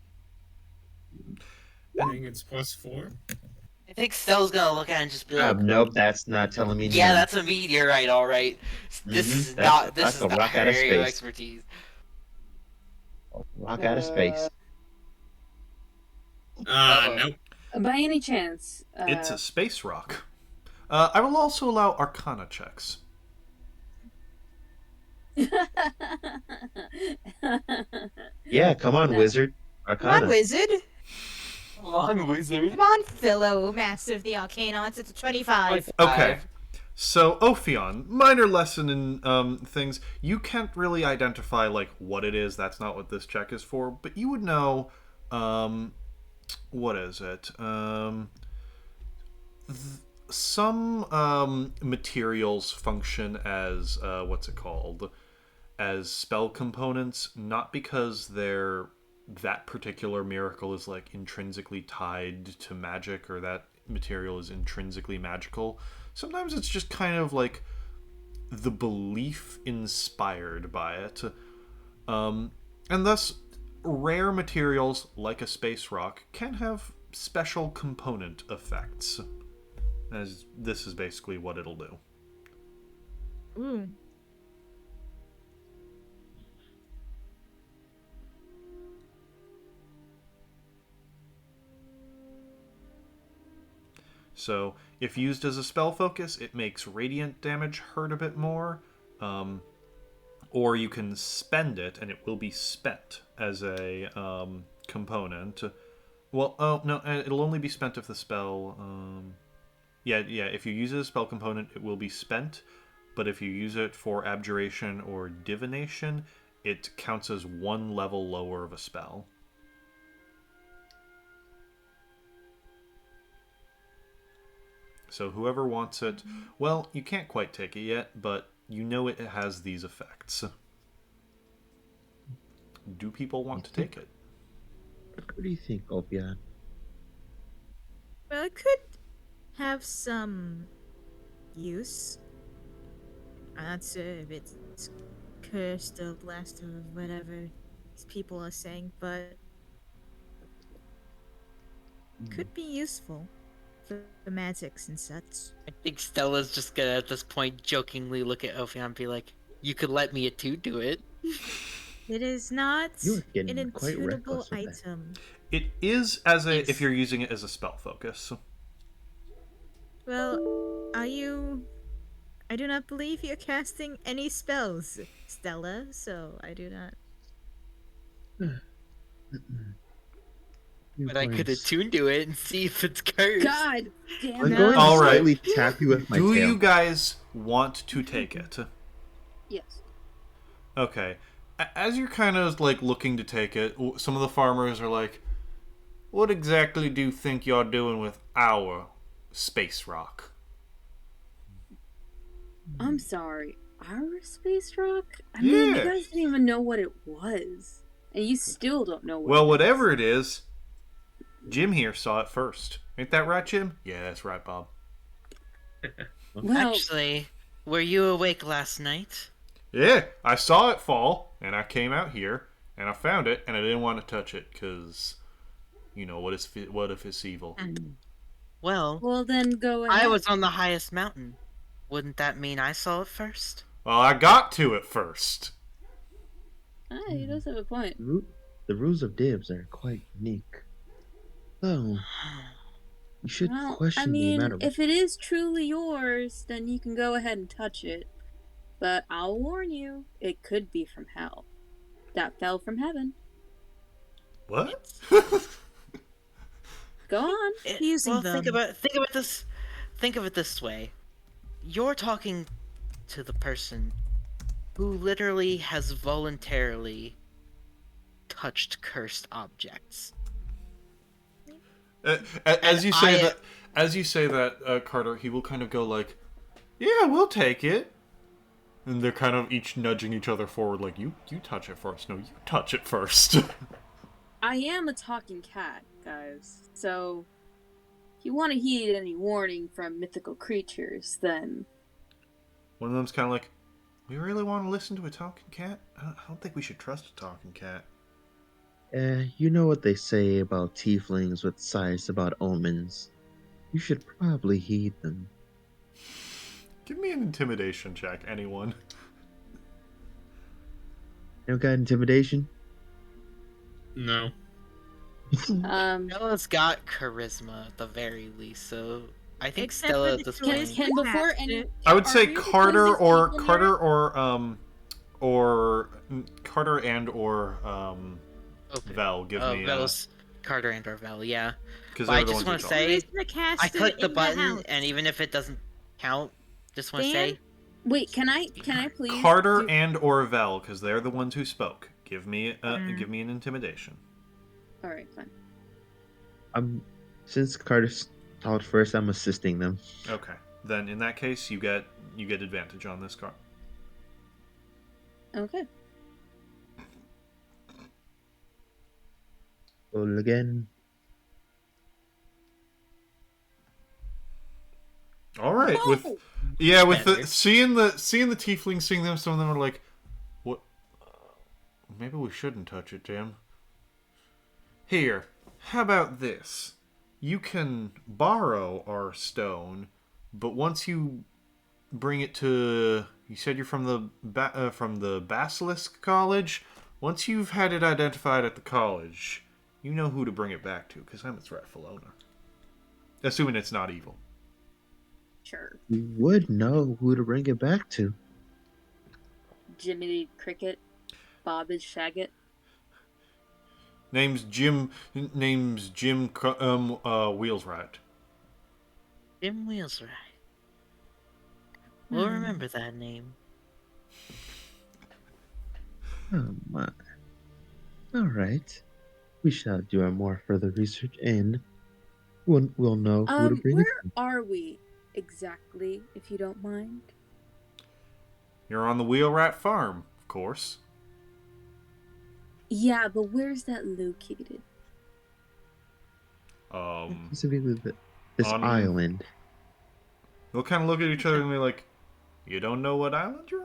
[SPEAKER 3] I think it's +4.
[SPEAKER 4] I think Stella's gonna look at it and just be like,
[SPEAKER 2] Nope, that's not telling me
[SPEAKER 4] "Yeah,
[SPEAKER 2] none.
[SPEAKER 4] that's a meteorite, all right. This is
[SPEAKER 2] That's
[SPEAKER 4] not. This
[SPEAKER 2] that's
[SPEAKER 4] is
[SPEAKER 2] a
[SPEAKER 4] not
[SPEAKER 2] rock
[SPEAKER 4] her
[SPEAKER 2] out of
[SPEAKER 4] area of
[SPEAKER 2] space.
[SPEAKER 4] expertise."
[SPEAKER 2] Rock out of space.
[SPEAKER 4] Uh-oh.
[SPEAKER 3] Nope.
[SPEAKER 5] By any chance,
[SPEAKER 1] It's a space rock. I will also allow Arcana checks.
[SPEAKER 2] Yeah, come on,
[SPEAKER 5] No.
[SPEAKER 2] wizard.
[SPEAKER 6] Come on,
[SPEAKER 2] Arcana.
[SPEAKER 6] wizard.
[SPEAKER 4] Long wizard.
[SPEAKER 6] Come on, Philo, master of the Arcanauts. It's a 25.
[SPEAKER 1] Okay. So, Ophion, minor lesson in things. You can't really identify, like, what it is. That's not what this check is for. But you would know, what is it? Some materials function as, what's it called? As spell components, not because that particular miracle is, like, intrinsically tied to magic or that material is intrinsically magical. Sometimes it's just kind of like the belief inspired by it. And thus, rare materials like a space rock can have special component effects. As this is basically what it'll do.
[SPEAKER 6] Ooh.
[SPEAKER 1] So, if used as a spell focus, it makes radiant damage hurt a bit more. Or you can spend it, and it will be spent as a component. Well, oh, no, it'll only be spent if the spell... yeah, if you use it as a spell component, it will be spent. But if you use it for abjuration or divination, it counts as one level lower of a spell. So whoever wants it, well, you can't quite take it yet, but you know it has these effects. Do people want to take it?
[SPEAKER 2] What do you think, Opia?
[SPEAKER 6] Well, it could have some use. I'm not sure if it's cursed or blessed or whatever these people are saying, but could be useful for the magics and such.
[SPEAKER 4] I think Stella's just gonna, at this point, jokingly look at Ophion and be like, "You could let me do it."
[SPEAKER 6] It is not
[SPEAKER 2] You're
[SPEAKER 6] an
[SPEAKER 2] getting quite
[SPEAKER 6] intunable
[SPEAKER 2] reckless with that.
[SPEAKER 6] item.
[SPEAKER 1] It is as a
[SPEAKER 4] Yes.
[SPEAKER 1] if you're using it as a spell focus.
[SPEAKER 6] Well, I do not believe you're casting any spells, Stella, so I do not.
[SPEAKER 2] You
[SPEAKER 4] But I could
[SPEAKER 2] boys.
[SPEAKER 4] attune to it and see if it's cursed.
[SPEAKER 5] God damn
[SPEAKER 2] I'm
[SPEAKER 5] it.
[SPEAKER 2] going to
[SPEAKER 1] All right.
[SPEAKER 2] slightly tap you with my
[SPEAKER 1] Do
[SPEAKER 2] tail.
[SPEAKER 1] you guys want to take it?
[SPEAKER 5] Yes.
[SPEAKER 1] Okay. As you're kind of like looking to take it, some of the farmers are like, "What exactly do you think you're doing with our space rock?"
[SPEAKER 5] I'm sorry. Our space rock? I mean, you
[SPEAKER 1] Yeah.
[SPEAKER 5] guys didn't even know what it was. And you still don't know what
[SPEAKER 1] Well,
[SPEAKER 5] it
[SPEAKER 1] whatever it is, Jim here saw it first. Ain't that right, Jim? Yeah, that's right, Bob.
[SPEAKER 5] is. Well,
[SPEAKER 4] Actually, were you awake last night?
[SPEAKER 1] Yeah, I saw it fall, and I came out here, and I found it, and I didn't want to touch it, because, you know, what if it's evil?
[SPEAKER 4] Well,
[SPEAKER 5] then go ahead.
[SPEAKER 4] I was on the highest mountain. Wouldn't that mean I saw it first?
[SPEAKER 1] Well, I got to it first.
[SPEAKER 5] He does have a point.
[SPEAKER 2] The rules of dibs are quite unique. So, you should
[SPEAKER 5] Well,
[SPEAKER 2] question
[SPEAKER 5] I
[SPEAKER 2] the
[SPEAKER 5] mean,
[SPEAKER 2] amount of...
[SPEAKER 5] if it is truly yours, then you can go ahead and touch it. But I'll warn you, it could be from hell. That fell from heaven.
[SPEAKER 1] What?
[SPEAKER 5] Go on.
[SPEAKER 6] Using
[SPEAKER 4] Well,
[SPEAKER 6] them.
[SPEAKER 4] think of it this way. You're talking to the person who literally has voluntarily touched cursed objects.
[SPEAKER 1] As you say that, Carter, he will kind of go like, "Yeah, we'll take it," and they're kind of each nudging each other forward, like, "You touch it first. No, you touch it first."
[SPEAKER 5] I am a talking cat, guys. So, if you want to heed any warning from mythical creatures, then...
[SPEAKER 1] One of them's kind of like, "We really want to listen to a talking cat? I don't think we should trust a talking cat."
[SPEAKER 2] You know what they say about tieflings with sighs about omens. You should probably heed them.
[SPEAKER 1] Give me an intimidation check, anyone.
[SPEAKER 2] You got intimidation?
[SPEAKER 3] No.
[SPEAKER 4] Stella's got charisma at the very least, so I think
[SPEAKER 6] Except
[SPEAKER 4] Stella
[SPEAKER 6] for
[SPEAKER 4] at
[SPEAKER 6] the
[SPEAKER 4] this
[SPEAKER 6] choice
[SPEAKER 4] point.
[SPEAKER 5] Can before
[SPEAKER 6] Master.
[SPEAKER 5] any
[SPEAKER 1] I would
[SPEAKER 5] are
[SPEAKER 1] say
[SPEAKER 5] we
[SPEAKER 1] Carter
[SPEAKER 5] closest
[SPEAKER 1] or
[SPEAKER 5] people
[SPEAKER 1] Carter
[SPEAKER 5] here?
[SPEAKER 1] or Carter and or
[SPEAKER 4] Okay.
[SPEAKER 1] Vel. Give me
[SPEAKER 4] Vel's Carter and Vel, yeah.
[SPEAKER 1] because
[SPEAKER 4] But
[SPEAKER 1] they
[SPEAKER 4] I
[SPEAKER 1] were the
[SPEAKER 4] just
[SPEAKER 1] ones who
[SPEAKER 4] want to
[SPEAKER 1] talked.
[SPEAKER 4] say,
[SPEAKER 6] Who is the caster
[SPEAKER 4] I clicked the
[SPEAKER 6] in
[SPEAKER 4] button,
[SPEAKER 6] house?
[SPEAKER 4] and even if it doesn't count, just want to
[SPEAKER 6] Dan?
[SPEAKER 4] say,
[SPEAKER 5] Wait, can I please
[SPEAKER 1] Carter
[SPEAKER 5] do...
[SPEAKER 1] and or Vel, because they're the ones who spoke. Give me
[SPEAKER 6] Mm.
[SPEAKER 1] give me an intimidation.
[SPEAKER 5] All right, fine.
[SPEAKER 2] Since Carter's talked first, I'm assisting them.
[SPEAKER 1] Okay. Then in that case, you get advantage on this card.
[SPEAKER 5] Okay.
[SPEAKER 2] Roll again.
[SPEAKER 1] All right.
[SPEAKER 5] Oh!
[SPEAKER 1] With
[SPEAKER 4] Better.
[SPEAKER 1] seeing the tieflings, seeing them, some of them are like, "What? Maybe we shouldn't touch it, Jim." Here, how about this? You can borrow our stone, but once you bring it to, you said you're from the Basilisk College. Once you've had it identified at the college, you know who to bring it back to, because I'm its rightful owner. Assuming it's not evil.
[SPEAKER 5] Sure.
[SPEAKER 2] We would know who to bring it back to.
[SPEAKER 5] Jiminy Cricket, Bob is Shagget.
[SPEAKER 1] Name's Jim Wheelsright.
[SPEAKER 4] Jim Wheelsright. We'll remember that name.
[SPEAKER 2] Oh my. All right. We shall do our more further research and we'll know who to bring it
[SPEAKER 5] Where
[SPEAKER 2] to.
[SPEAKER 5] are we exactly, if you don't mind?
[SPEAKER 1] You're on the Wheelrat Farm, of course.
[SPEAKER 5] Yeah, but where's that located?
[SPEAKER 2] Specifically this
[SPEAKER 1] on-
[SPEAKER 2] island.
[SPEAKER 1] They'll kind of look at each other and be like, "You don't know what island you're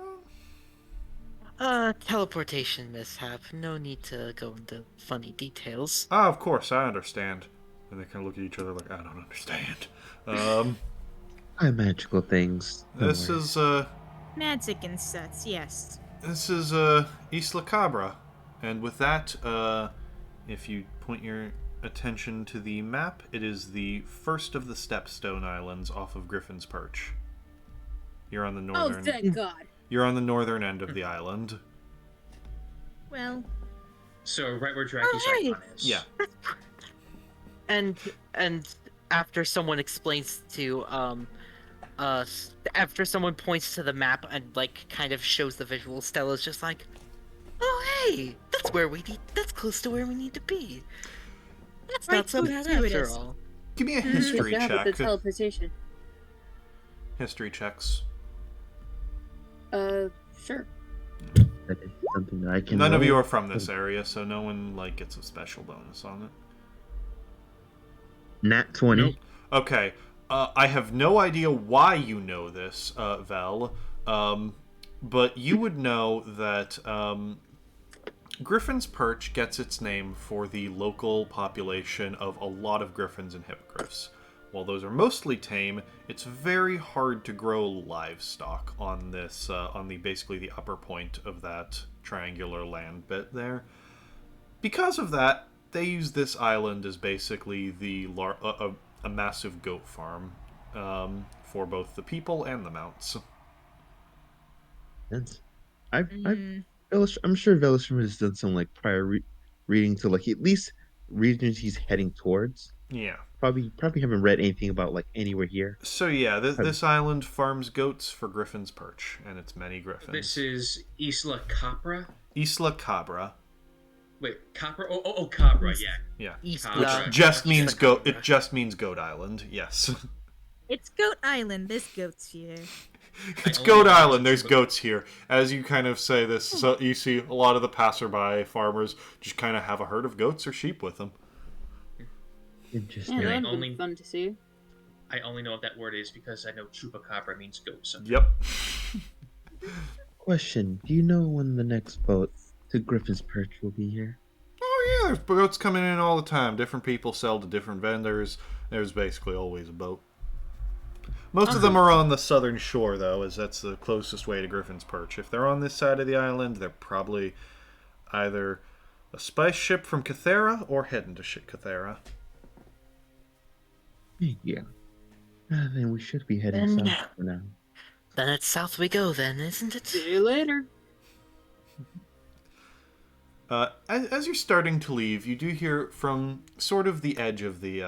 [SPEAKER 1] on?"
[SPEAKER 4] Teleportation mishap. No need to go into funny details.
[SPEAKER 1] Ah, of course, I understand. And they kind of look at each other like, "I don't understand."
[SPEAKER 2] By magical things. Don't
[SPEAKER 1] This
[SPEAKER 2] worry.
[SPEAKER 1] is
[SPEAKER 6] Magic and such, yes.
[SPEAKER 1] Isla Cabra, and with that, if you point your attention to the map, it is the first of the Stepstone Islands off of Griffin's Perch. You're on the northern.
[SPEAKER 5] Oh, thank God.
[SPEAKER 1] You're on the northern end of the island.
[SPEAKER 6] Well,
[SPEAKER 7] So right where Draki's
[SPEAKER 4] hey!
[SPEAKER 7] icon is.
[SPEAKER 1] Yeah.
[SPEAKER 4] And after someone explains to after someone points to the map and like kind of shows the visual, Stella's just like, "Oh hey, that's close to where we need to be. That's
[SPEAKER 6] Right
[SPEAKER 4] not so
[SPEAKER 6] close
[SPEAKER 4] bad
[SPEAKER 6] to it
[SPEAKER 4] after
[SPEAKER 6] is."
[SPEAKER 4] all."
[SPEAKER 1] Give me a
[SPEAKER 5] Good
[SPEAKER 1] history
[SPEAKER 5] job with the
[SPEAKER 1] check.
[SPEAKER 5] teleportation.
[SPEAKER 1] History checks.
[SPEAKER 5] Sure.
[SPEAKER 2] That is something that I can
[SPEAKER 1] None of
[SPEAKER 2] roll.
[SPEAKER 1] you are from this area, so no one like gets a special bonus on it.
[SPEAKER 2] Nat 20.
[SPEAKER 3] Nope.
[SPEAKER 1] Okay. I have no idea why you know this, Vel, but you would know that Griffin's Perch gets its name for the local population of a lot of griffins and hippogriffs. While those are mostly tame, it's very hard to grow livestock on this, on the basically the upper point of that triangular land bit there. Because of that, they use this island as basically a massive goat farm for both the people and the mounts.
[SPEAKER 2] I'm sure Velishram has done some like prior reading to like at least regions he's heading towards.
[SPEAKER 1] Yeah.
[SPEAKER 2] Probably haven't read anything about like anywhere here.
[SPEAKER 1] So yeah, this island farms goats for Griffin's Perch, and it's many griffins.
[SPEAKER 7] This is Isla Capra.
[SPEAKER 1] Isla Cabra.
[SPEAKER 7] Wait, Capra? Oh, Cabra, yeah.
[SPEAKER 1] Yeah.
[SPEAKER 4] Isla.
[SPEAKER 1] Which just means goat. It just means goat island. Yes.
[SPEAKER 6] it's Goat Island. There's goats here.
[SPEAKER 1] It's
[SPEAKER 7] only
[SPEAKER 1] Goat
[SPEAKER 7] know
[SPEAKER 1] Island. There's
[SPEAKER 7] but-
[SPEAKER 1] goats here. As you kind of say this, so you see a lot of the passerby farmers just kind of have a herd of goats or sheep with them.
[SPEAKER 2] Interesting.
[SPEAKER 5] Yeah,
[SPEAKER 7] I
[SPEAKER 5] that would
[SPEAKER 7] only-
[SPEAKER 5] be fun to see.
[SPEAKER 7] I only know what that word is because I know Chupacabra means goat. So.
[SPEAKER 1] Yep.
[SPEAKER 2] Question: do you know when the next boat to Griffin's Perch will be here?
[SPEAKER 1] Oh Oh yeah, there's boats coming in all the time. Different people sell to different vendors. There's basically always a boat. Most of them are on the southern shore, though, as that's the closest way to Griffin's Perch. If they're on this side of the island, they're probably either a spice ship from Cathera or heading to Cathera.
[SPEAKER 2] Yeah. Then we should be heading
[SPEAKER 4] Then-
[SPEAKER 2] south for now.
[SPEAKER 4] Then it's south we go, then, isn't it?
[SPEAKER 5] See you later.
[SPEAKER 1] As you're starting to leave, you do hear from sort of the edge of the